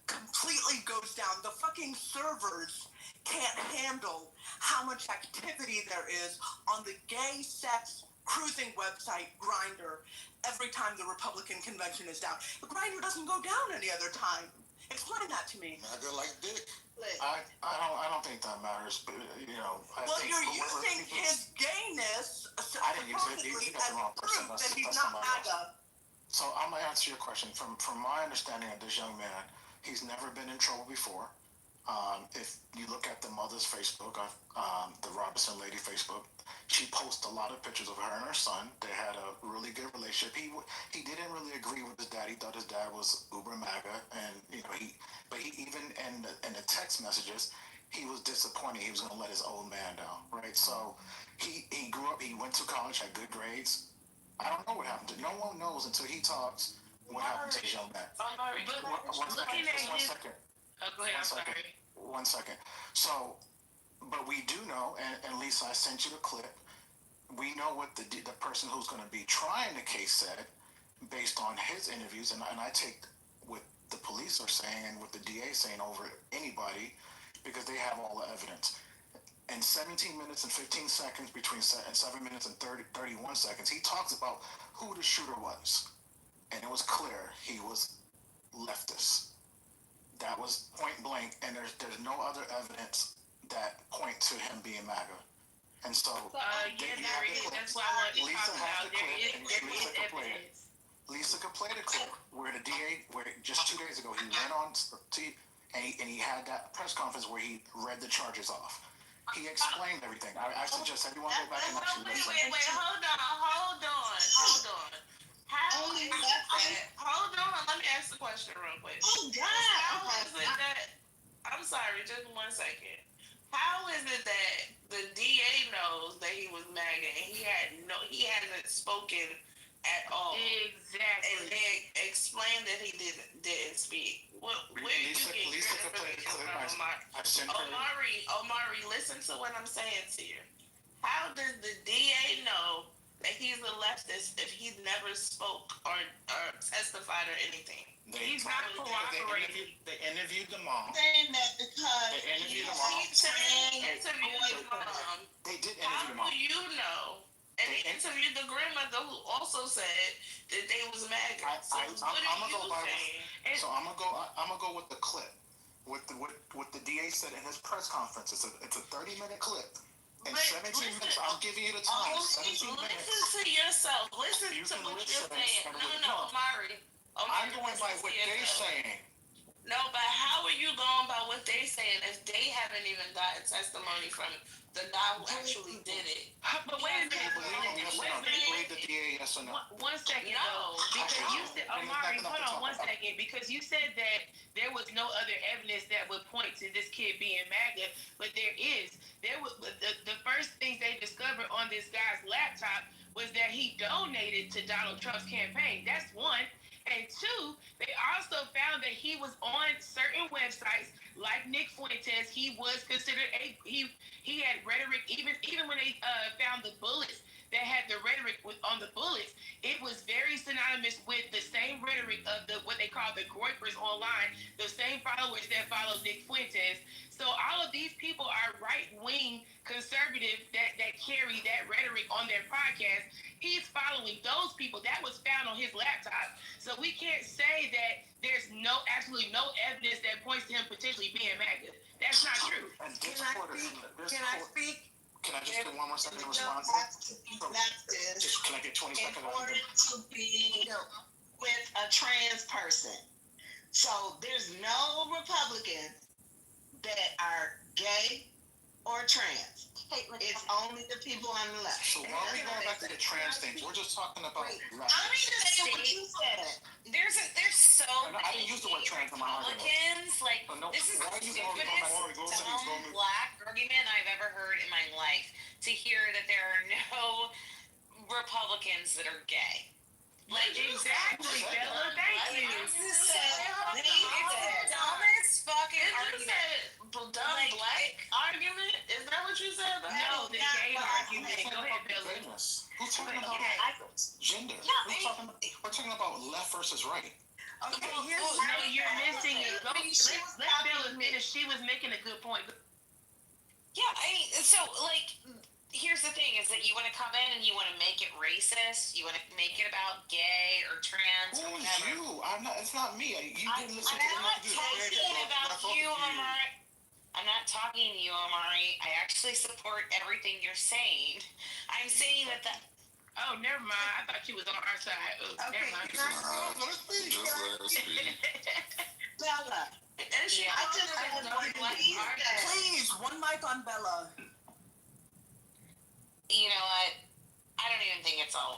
completely goes down. The fucking servers can't handle how much activity there is on the gay sex cruising website Grindr every time the Republican convention is down. The Grindr doesn't go down any other time. Explain that to me. MAGA like dick. I don't think that matters, but you're using his gayness supposedly as proof that he's not MAGA. So I'm gonna answer your question. From my understanding of this young man, he's never been in trouble before. If you look at the mother's Facebook, the Robinson lady Facebook, she posts a lot of pictures of her and her son. They had a really good relationship. He didn't really agree with his dad. He thought his dad was uber MAGA, and he even in the text messages, he was disappointed. He was going to let his old man down, right? So he grew up. He went to college, had good grades. I don't know what happened to. No one knows until he talks what happened to his young man. One second. Oh, go ahead. I'm sorry. 1 second. So, But we do know, and Lisa, I sent you the clip. We know what the person who's going to be trying the case said based on his interviews, and I take what the police are saying and what the DA is saying over anybody because they have all the evidence. In 17 minutes and 15 seconds, between 7 minutes and 31 seconds, he talks about who the shooter was. And it was clear he was leftist. That was point blank, and there's no other evidence that point to him being MAGA. And so, that's why I wanted to Lisa talk has about the clip, and there Lisa is could play it. evidence. Lisa could play the clip where the DA, where just 2 days ago, he went on and he had that press conference where he read the charges off. He explained everything. I suggest everyone go back and actually listen. Wait, hold on. Hold on. Hold on. Let me ask the question real quick. Oh God! How is it that? I'm sorry, just 1 second. How is it that the DA knows that he was MAGA and he hasn't spoken at all? Exactly. And they explained that he didn't speak. Where you get your information from, Omari, listen to what I'm saying to you. How does the DA know that he's a leftist if he's never spoke or testified or anything? He's not cooperating. They interviewed the mom. Saying that because They interviewed the mom. They did interview the mom. How do you know? And they interviewed the grandmother who also said that they was MAGA. So what are you saying? So I'm gonna go with the clip, what the DA said in his press conference. It's a 30-minute clip. In 17 minutes, I'm giving you the time. 17 minutes. Listen to yourself. Listen to what you're saying. No, Omari. I'm going by what they're saying. No, but how are you going by what they saying if they haven't even gotten testimony from the guy who actually did it? But wait a minute. Believe the DA, yes or no? 1 second, though. Because you said, Omari, hold on 1 second. Because you said that there was no other evidence that would point to this kid being MAGA, but there is. The first things they discovered on this guy's laptop was that he donated to Donald Trump's campaign. That's one. And two, they also found that he was on certain websites like Nick Fuentes. He was considered he had rhetoric even when they found the bullets that had the rhetoric on the bullets. It was very synonymous with the same rhetoric of what they call the Groypers online, the same followers that follow Nick Fuentes. So all of these people are right-wing conservative that carry that rhetoric on their podcast. He's following those people. That was found on his laptop. So we can't say that there's absolutely no evidence that points to him potentially being MAGA. That's not true. Can I speak? Can I just get 1 more second to respond? Can I get 20 seconds? In order to be with a trans person. So there's no Republicans that are gay or trans. It's only the people on the left. So why are we going back to the trans thing? We're just talking about Let me just say what you said. There's so I didn't use the word trans in my argument. Republicans, like, this is the stupidest dumb black argument I've ever heard in my life, to hear that there are no Republicans that are gay. Like, exactly, Bella. Thank you. It's the dumbest fucking argument. Dumb black argument? Is that what you said? No, the gay argument. Go ahead, Bella. Who's talking about gender? We're talking about left versus right. Okay, you're missing it. Let Bella finish. She was making a good point. Yeah, so, like, here's the thing, is that you want to come in and you want to make it racist, you want to make it about gay or trans or whatever. You? It's not me. You didn't listen to I'm not talking about you, Omari. I'm not talking to you, Omari. I actually support everything you're saying. I'm saying that Oh, never mind. I thought you was on our side. Okay, Let us speak. Bella. Please, one mic on Bella. You know what? I don't even think it's worth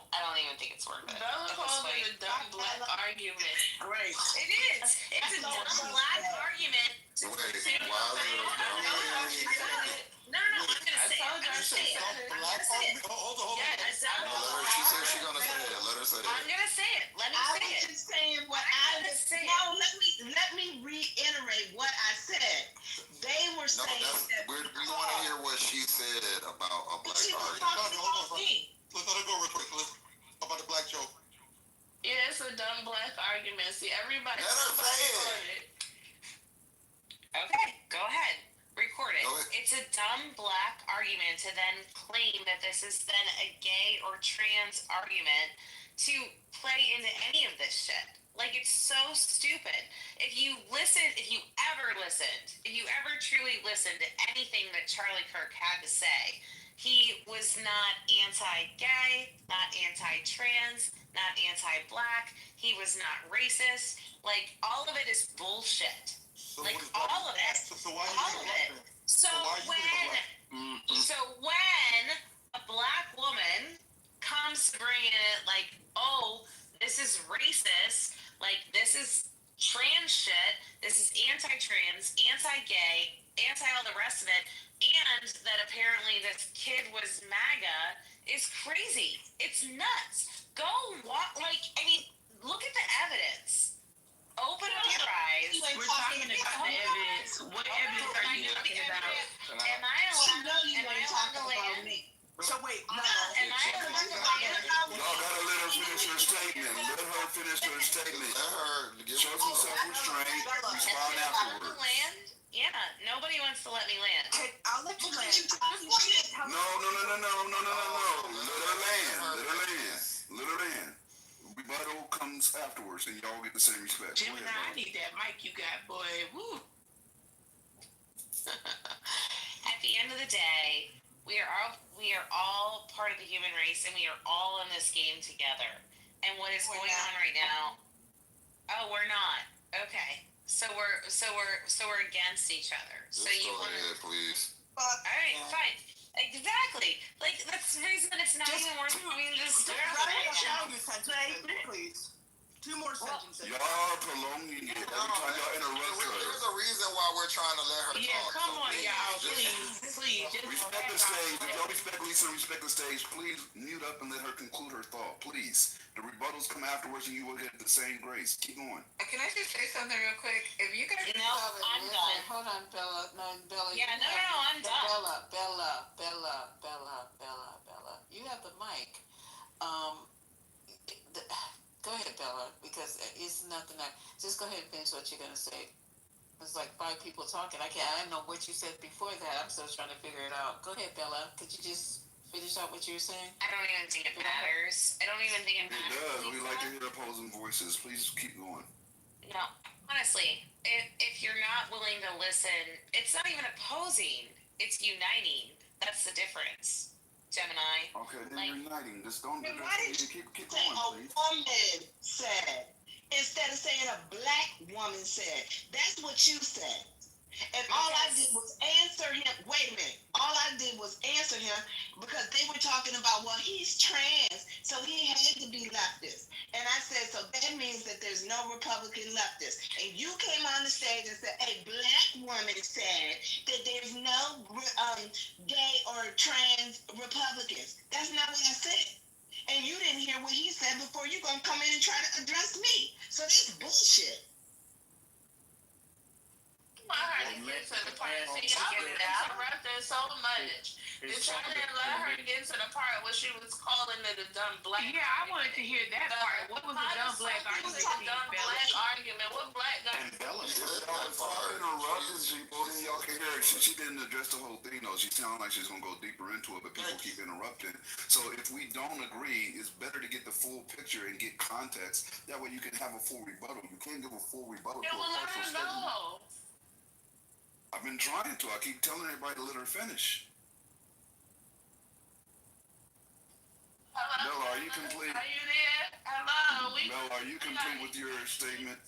it. Bella calls it a dumb black argument. Great. It is. It's a dumb black argument. Wait, why No, I'm gonna She said she's gonna say it. Let her say it. I'm gonna say it. Let me say it. I was just saying what I was saying. No, let me reiterate what I said. They were saying that we want to hear what she said about a black argument. Let's let her go real quick. About the black joke. Yeah, it's a dumb black argument. See, everybody. Let her say it. Okay, go ahead. Record it. It's a dumb black argument to then claim that this is then a gay or trans argument to play into any of this shit. Like, it's so stupid. If you ever truly listened to anything that Charlie Kirk had to say, he was not anti-gay, not anti-trans, not anti-black. He was not racist. Like, all of it is bullshit. So like, all of it. So why all of it. So when a black woman comes bringing it like, oh, this is racist, like, this is trans shit, this is anti-trans, anti-gay, anti-all the rest of it, and that apparently this kid was MAGA is crazy. It's nuts. Go walk, like, I mean, look at the evidence. Open up your eyes. We're talking about the evidence. What evidence are you talking about? Am I allowed to land? So wait, Y'all gotta let her finish her statement. Let her finish her statement. Let her show some self-restraint. Respond afterwards. Yeah, nobody wants to let me land. I'll let you land. No. Let her land. Let her land. Rebuttal comes afterwards, and y'all get the same respect. Gemini, I need that mic you got, boy. Woo. At the end of the day, we are all part of the human race, and we are all in this game together. And what is going on right now? Oh, we're not. Okay, so we're against each other. Just so you go ahead, please. All right, fine. Exactly. Like, that's the reason it's not even worth me to start. Please. 2 more sentences. Y'all prolonging it. Every time y'all interrupt her. There's a reason why we're trying to let her talk. Yeah, come on, y'all. Please. Respect the stage. If y'all respect Lisa, respect the stage. Please mute up and let her conclude her thought. Please. The rebuttals come afterwards, and you will get the same grace. Keep going. Can I just say something real quick? If you guys I'm done. Hold on, Bella. No, Bella. Yeah, no, I'm done. Bella. You have the mic. Go ahead, Bella, because it's nothing. Just go ahead and finish what you're gonna say. There's like 5 people talking. I don't know what you said before that. I'm still trying to figure it out. Go ahead, Bella. Could you just finish out what you were saying? I don't even think it matters. I don't even think it matters. It does. We like to hear opposing voices. Please keep going. No, honestly, if you're not willing to listen, it's not even opposing. It's uniting. That's the difference. Gemini. Okay, then you're uniting. Just don't keep going, please. A woman said instead of saying a black woman said. That's what you said. And all I did was answer him. Wait a minute. All I did was answer him because they were talking about, well, he's trans, so he had to be leftist. And I said, so that means that there's no Republican leftist. And you came on the stage and said, a black woman said that there's no gay or trans Republicans. That's not what I said. And you didn't hear what he said before you gonna come in and try to address me. So that's bullshit. I heard you get to the part. See, y'all been interrupting so much. You're trying to let her get to the part where she was calling it a dumb black. Yeah, I wanted to hear that part. What was the dumb black argument? What black guy? And Bella, if y'all interrupting people, then y'all can hear her. She didn't address the whole thing, though. She sounded like she's going to go deeper into it, but people keep interrupting. So if we don't agree, it's better to get the full picture and get context. That way you can have a full rebuttal. You can't give a full rebuttal to a partial statement. I've been trying to. I keep telling everybody to let her finish. Hello? Bella, are you complete? Are you there? Hello? Bella, are you complete with your statement?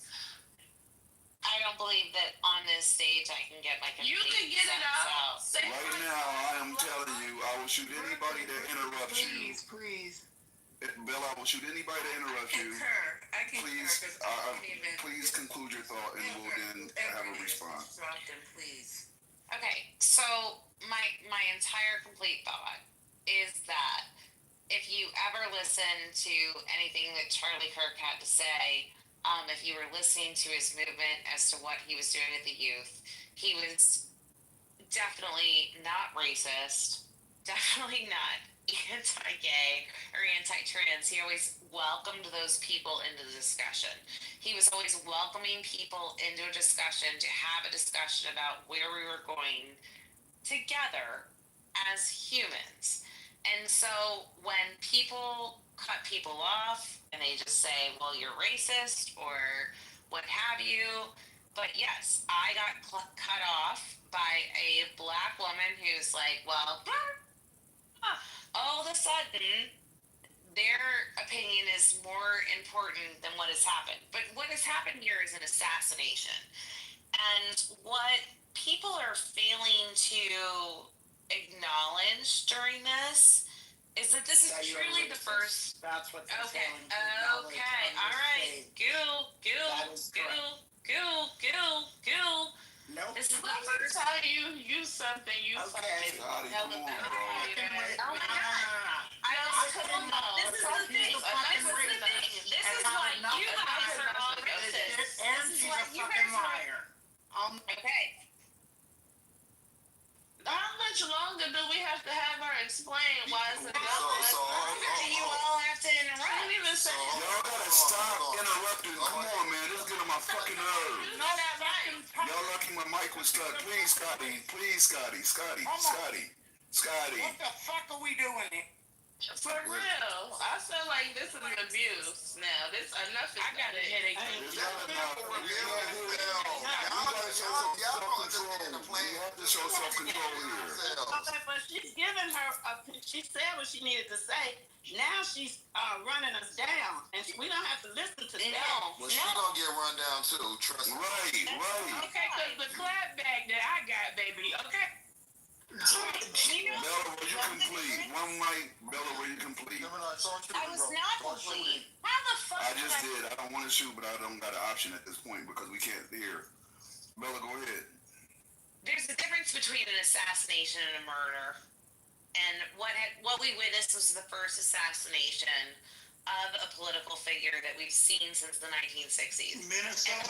I don't believe that on this stage I can get my complete You can get it out. Right now, I am telling you, I will shoot anybody that interrupts you. Please. Bella, I will shoot anybody that interrupts you. I concur. Please conclude your thought, and we'll then have a response. Interrupt him, please. Okay, so my entire complete thought is that if you ever listen to anything that Charlie Kirk had to say, if you were listening to his movement as to what he was doing with the youth, he was definitely not racist, definitely not anti-gay or anti-trans. He always welcomed those people into the discussion. He was always welcoming people into a discussion to have a discussion about where we were going together as humans. And so when people cut people off and they just say, well, you're racist or what have you. But yes, I got cut off by a black woman who's like, well, all of a sudden, their opinion is more important than what has happened. But what has happened here is an assassination. And what people are failing to acknowledge during this is that this is truly the first. That's what. Okay. Okay. All right. Goo. No. This is the Let me first. tell you something. You Okay. fucking Scotty, come on, bro. Oh my God. This is the thing. This is why you guys are all racist. And This is she's why a you fucking guys are. liar. Okay. How much longer do we have to have her explain why it's a So, Do you all have to interrupt? Don't even say Y'all gotta stop interrupting. Come on, man. This is getting on my fucking nerves. no, that right. Y'all lucky my mic was stuck. Please, Scotty. Please, Scotty. Scotty. What the fuck are we doing here? For real. I feel like this is an abuse now. This enough is I got a headache. It's not enough. We gotta show some self-control. We have to show self-control here. Okay, but she's giving her. She said what she needed to say. Now she's running us down, and we don't have to listen to that. Well, she gonna get run down too. Trust me. Right. Okay, because the clap back that I got, baby. Okay. Bella, were you complete? One mic, Bella, were you complete? I was not complete. How the fuck? I just did. I don't want to shoot, but I don't got an option at this point because we can't hear. Bella, go ahead. There's a difference between an assassination and a murder. And what we witnessed was the first assassination of a political figure that we've seen since the 1960s. Minnesota.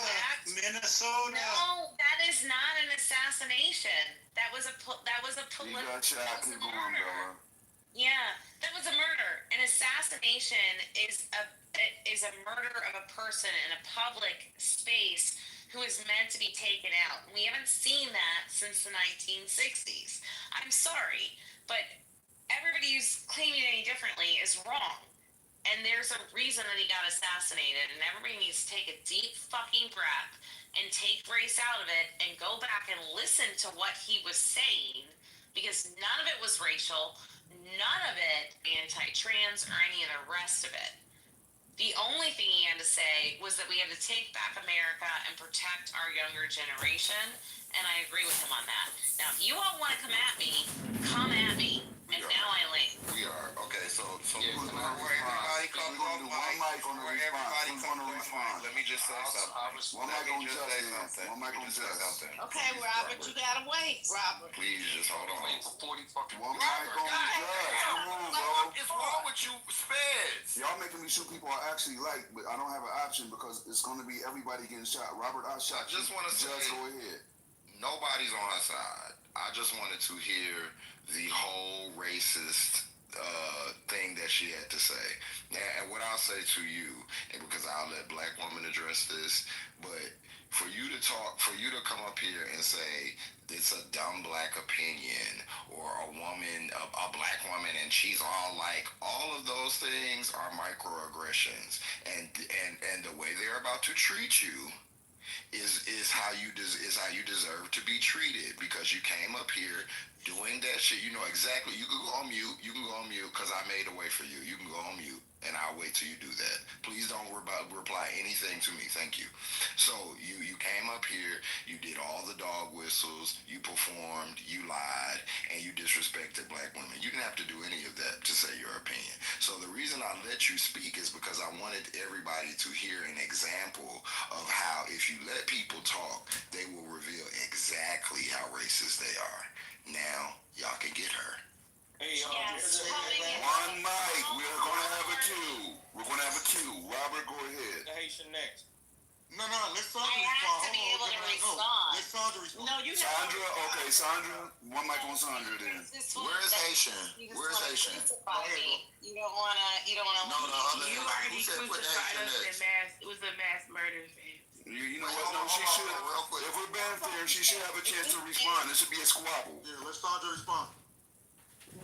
No, that is not an assassination. That was a political. You got shot. Keep going, Bella. Yeah, that was a murder. An assassination is a murder of a person in a public space who is meant to be taken out. We haven't seen that since the 1960s. I'm sorry, but everybody who's claiming any differently is wrong. And there's a reason that he got assassinated, and everybody needs to take a deep fucking breath and take race out of it and go back and listen to what he was saying, because none of it was racial, none of it anti-trans or any of the rest of it. The only thing he had to say was that we had to take back America and protect our younger generation, and I agree with him on that. Now, if you all want to come at me, and now I leave. We are. Okay, so Yeah, where everybody comes off mic, where everybody comes off mic. let me just say something. One mic on Justin. One mic on Justin. Okay, Robert, you gotta wait, Robert. Please just hold on. 40 fucking. One mic on Justin. Come on, bro. What is wrong with you, Speds? Y'all making me shoot people I actually like, but I don't have an option because it's going to be everybody getting shot. Robert, I shot you. I just want to say, go ahead. Nobody's on our side. I just wanted to hear the whole racist thing that she had to say. And what I'll say to you, and because I'll let Black Woman address this, but for you to come up here and say it's a dumb black opinion, or a black woman, and she's all of those things are microaggressions, and the way they're about to treat you is how you deserve to be treated, because you came up here doing that shit. You know exactly. You can go on mute because I made a way for you. You can go on mute, and I'll wait till you do that. Please don't reply anything to me. Thank you. So you came up here, you did all the dog whistles, you performed, you lied, and you disrespected black women. You didn't have to do any of that to say your opinion. So the reason I let you speak is because I wanted everybody to hear an example of how if you let people talk, they will reveal exactly how racist they are. Now, y'all can get her. Hey, Yes, one mic. We're going to have a queue. We're going to have a queue. Robert, go ahead. The Haitian next. No, let Sandra I respond. have to be able to respond. Let Sandra respond. No, you Sandra, okay, Sandra. One mic on Sandra then. Where's Haitian? Where's Haitian? You don't wanna. No, the other. You Who already said put the crucified Haitian us in next? it was a mass murder, fam. You know what? No, she should. Real quick. If we're being fair, she should have a chance to respond. It should be a squabble. Yeah, let Sandra respond.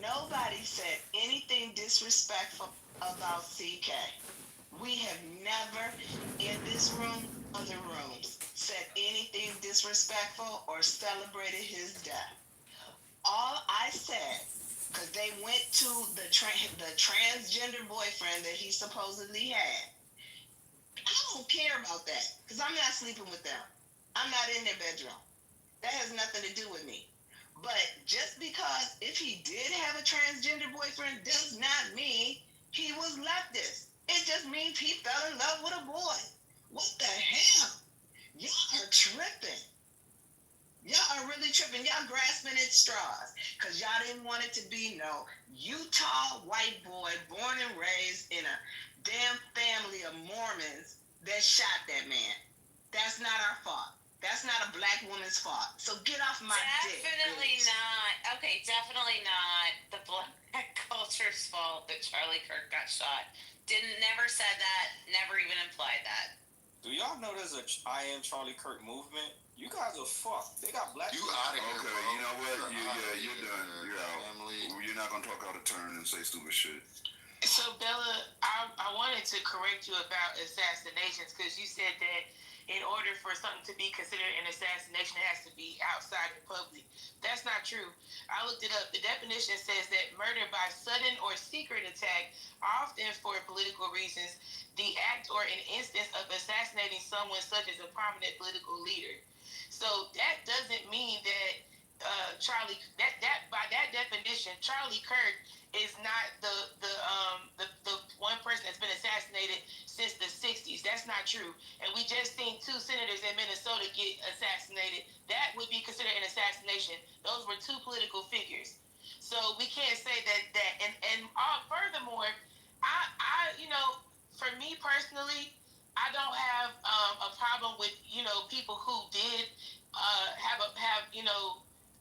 Nobody said anything disrespectful about CK. We have never in this room, other rooms, said anything disrespectful or celebrated his death. All I said, because they went to the transgender boyfriend that he supposedly had. I don't care about that because I'm not sleeping with them. I'm not in their bedroom. That has nothing to do with me. But just because if he did have a transgender boyfriend does not mean he was leftist. It just means he fell in love with a boy. What the hell? Y'all are tripping. Y'all are really tripping. Y'all grasping at straws because y'all didn't want it to be no Utah white boy born and raised in a damn family of Mormons that shot that man. That's not our fault. That's not a black woman's fault. So get off my dick. Definitely not. Okay, definitely not the black culture's fault that Charlie Kirk got shot. Never said that. Never even implied that. Do y'all know there's a I Am Charlie Kirk movement? You guys are fucked. They got black. You out of here, Okay, bro. you know what? You're done. You're out. You're not going to talk out of turn and say stupid shit. So Bella, I wanted to correct you about assassinations because you said that in order for something to be considered an assassination, it has to be outside the public. That's not true. I looked it up. The definition says that murder by sudden or secret attack, often for political reasons, the act or an instance of assassinating someone such as a prominent political leader. So that doesn't mean that by that definition, Charlie Kirk is not the one person that's been assassinated since the 60s. That's not true. And we just seen 2 senators in Minnesota get assassinated. That would be considered an assassination. Those were 2 political figures. So we can't say that and furthermore, I for me personally, I don't have a problem with people who did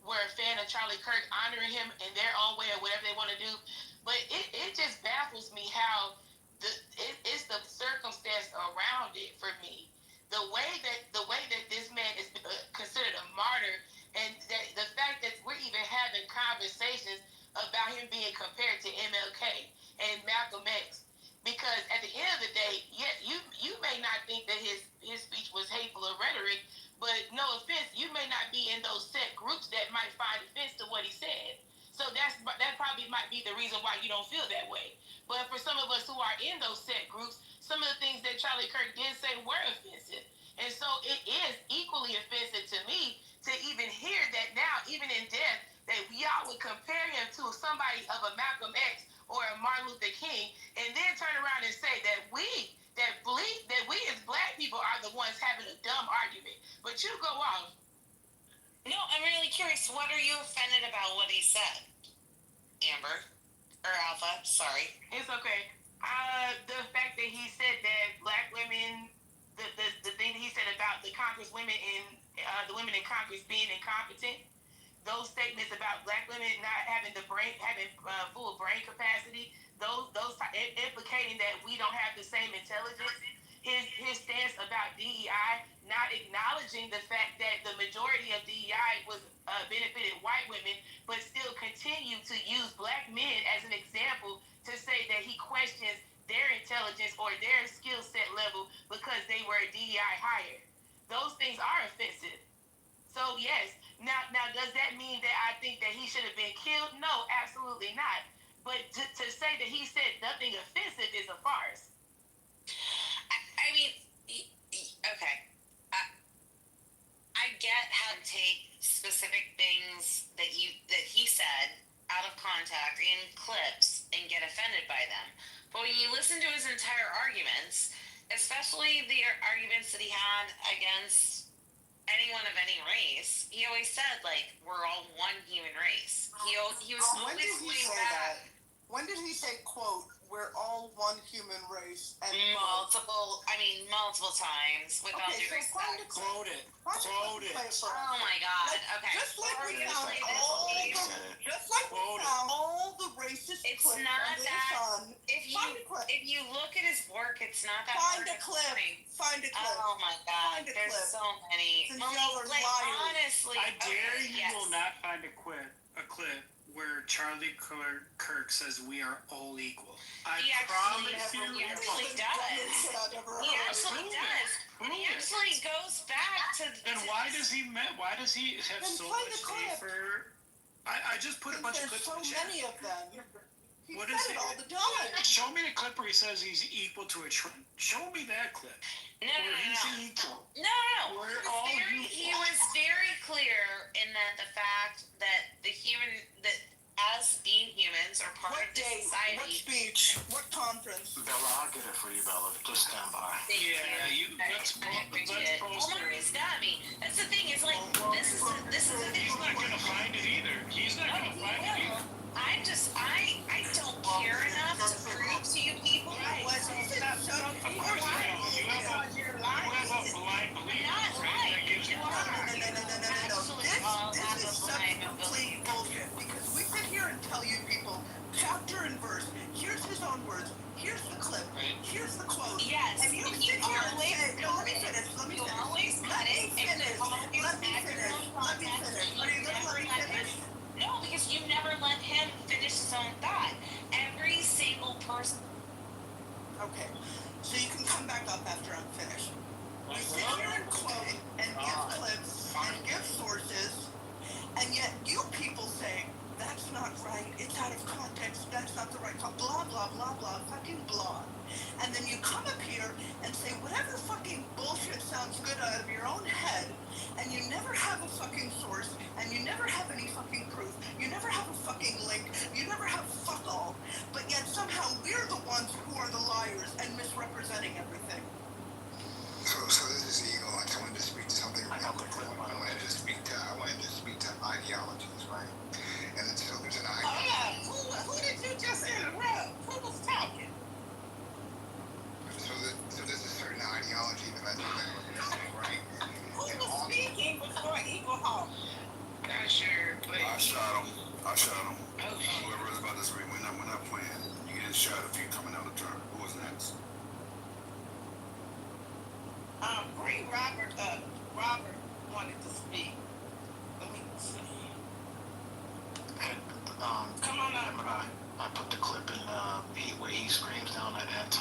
were a fan of Charlie Kirk, honoring him in their own way or whatever they want to do. But it just baffles me how it's the circumstance around it for me. The way that this man is considered a martyr, and that the fact that we're even having conversations about him being compared to MLK and Malcolm X. Because at the end of the day, yeah, you may not think that his speech was hateful or rhetoric, but no offense, you may not be in those set groups that might find offense to what he said. So that probably might be the reason why you don't feel that way. But for some of us who are in those set groups, some of the things that Charlie Kirk did say were offensive. And so it is equally offensive to me to even hear that now, even in death, that y'all would compare him to somebody of a Malcolm X or a Martin Luther King, and then turn around and say that we as black people are the ones having a dumb argument. But you go off. No, I'm really curious. What are you offended about what he said? Amber. Or Alpha, sorry. It's okay. The fact that he said that black women, the thing that he said about the Congress women the women in Congress being incompetent, those statements about black women not having full brain capacity, those implicating that we don't have the same intelligence. His stance about DEI, not acknowledging the fact that the majority of DEI was benefited white women, but still continue to use black men as an example to say that he questions their intelligence or their skill set level because they were DEI hire. Those things are offensive. So yes, now does that mean that I think that he should have been killed? No, absolutely not. But to say that he said nothing offensive is a farce. entire arguments, especially the arguments that he had against anyone of any race. He always said, like, we're all one human race. He was When always did he going say back. that? When did he say, quote, we're all one human race? And Multiple times, with all due respect. Quote it. Oh my God. Okay. Just like we found all the racist It's clips not under the that. sun. If you look at his work, it's not that Find hard a clip. Find a clip. Oh my God. Find a There's clip. so many. Since y'all are Like, liars. honestly. I dare you yes. will not find a clip where Charlie Kirk says we are all equal. He actually does. He actually does. And he actually goes back to. Then why does he have so much hate for? I just put a bunch of clips in the chat. There's so many of them. What is it? All the time. Show me the clip where he says he's equal to a trend. Show me that clip. No. Equal. No. We're all equal. He was very clear in that the fact that us being humans are part of the society. What speech? What conference? Bella, I'll get it for you, Bella. Just stand by. Let's post Omari's got me. That's the thing. It's like this is the thing. He's not gonna find it either. He's not gonna find it either. I don't care enough to prove to you people what. You have a blind belief. That gives you This is such complete bullshit because we sit here and tell you people chapter and verse. Here's his own words. Here's the clip. Here's the quote. Yes. And you sit here and say, no, let me finish. Let me finish. Are you gonna let me finish? No, because you never let him finish his own thought. Every single person. Okay, so you can come back up after I'm finished. We sit here and quote and give clips and give sources, and yet you people say, that's not right, it's out of context, that's not the right blah, blah, blah, blah, fucking blah. And then you come up here and say whatever fucking bullshit sounds good out of your own head, and you never have a fucking source, and you never have any fucking proof, you never have a fucking link, you never have fuck all, but yet somehow we're the ones who are the liars and misrepresenting everything. So this is Eagle. I wanted to speak to something. I wanted to speak to ideologies, right? And then so there's an ideology. Who did you just interrupt? Who was talking? So there's a certain ideology that I think that we're going to say, right? Who was speaking before Eagle Hawk? Not sure, but I shot him. Whoever was about to speak, we're not playing. You get shot if you're coming out of turn. Who was next? Bring Robert up. Robert wanted to speak. Let me see. Come on up. I put the clip in where he screams down at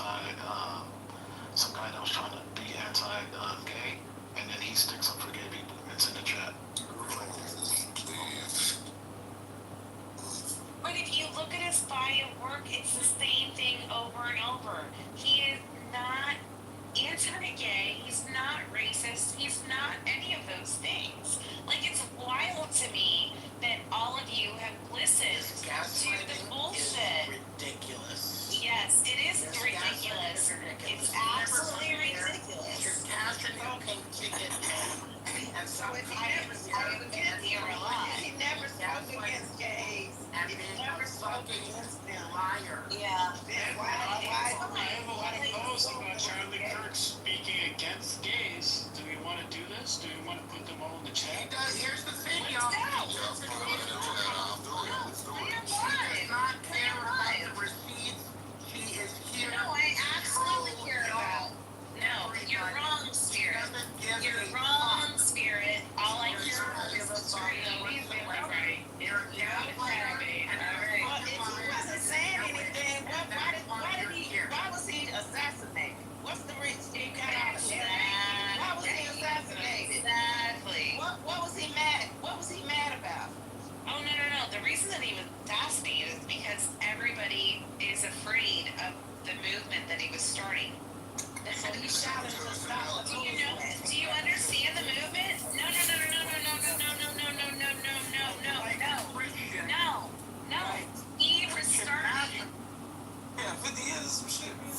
some guy that was trying to be anti-gay, and then he sticks up for gay people. It's in the chat. But if you look at his body of work, it's the same thing over and over. He is not anti-gay, he's not racist, he's not any of those things. Like, it's wild to me that all of you have listened to the bullshit. Ridiculous. Yes, it is ridiculous. It's absolutely ridiculous. You're casting fucking chicken. And so if he never spoke against He never spoke against gays. He never spoke against them. Liar. Yeah. I have a lot of posts about Charlie Kirk speaking against gays. Do we want to do this? Do we want to put them all in the chat? Here's the thing, y'all. She does not care about the receipts. She is here. No, I absolutely care about. No, you're wrong, Spirit. You're wrong, Spirit. All I care about is the story. No, he's really right. Well, if he wasn't saying anything, why was he assassinated? What's the reason he got out of there? Why was he assassinated? Exactly. What was he mad? What was he mad about? Oh, no. The reason that he was assassinated is because everybody is afraid of the movement that he was starting. So he shouted to stop. Do you understand the movement? No. He was starting. Yeah, 50 years of some shit, man.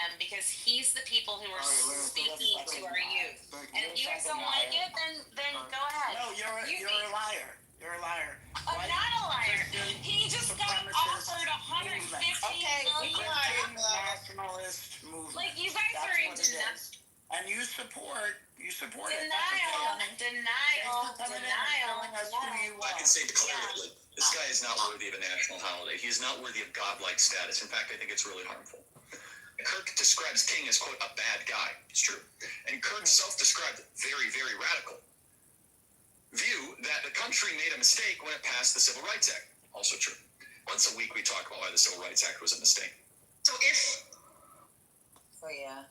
him because he's the people who are speaking to our youth. And if you guys don't like it, then go ahead. No, you're a liar. You're a liar. I'm not a liar. He just got offered $115 million. Nationalist movement. Like, you guys are in denial. And you support denial. I can say clearly, this guy is not worthy of a national holiday. He is not worthy of godlike status. In fact, I think it's really harmful. Kirk describes King as, quote, a bad guy. It's true. And Kirk self-described very, very radical view that the country made a mistake when it passed the Civil Rights Act. Also true. Once a week we talk about why the Civil Rights Act was a mistake. So yeah.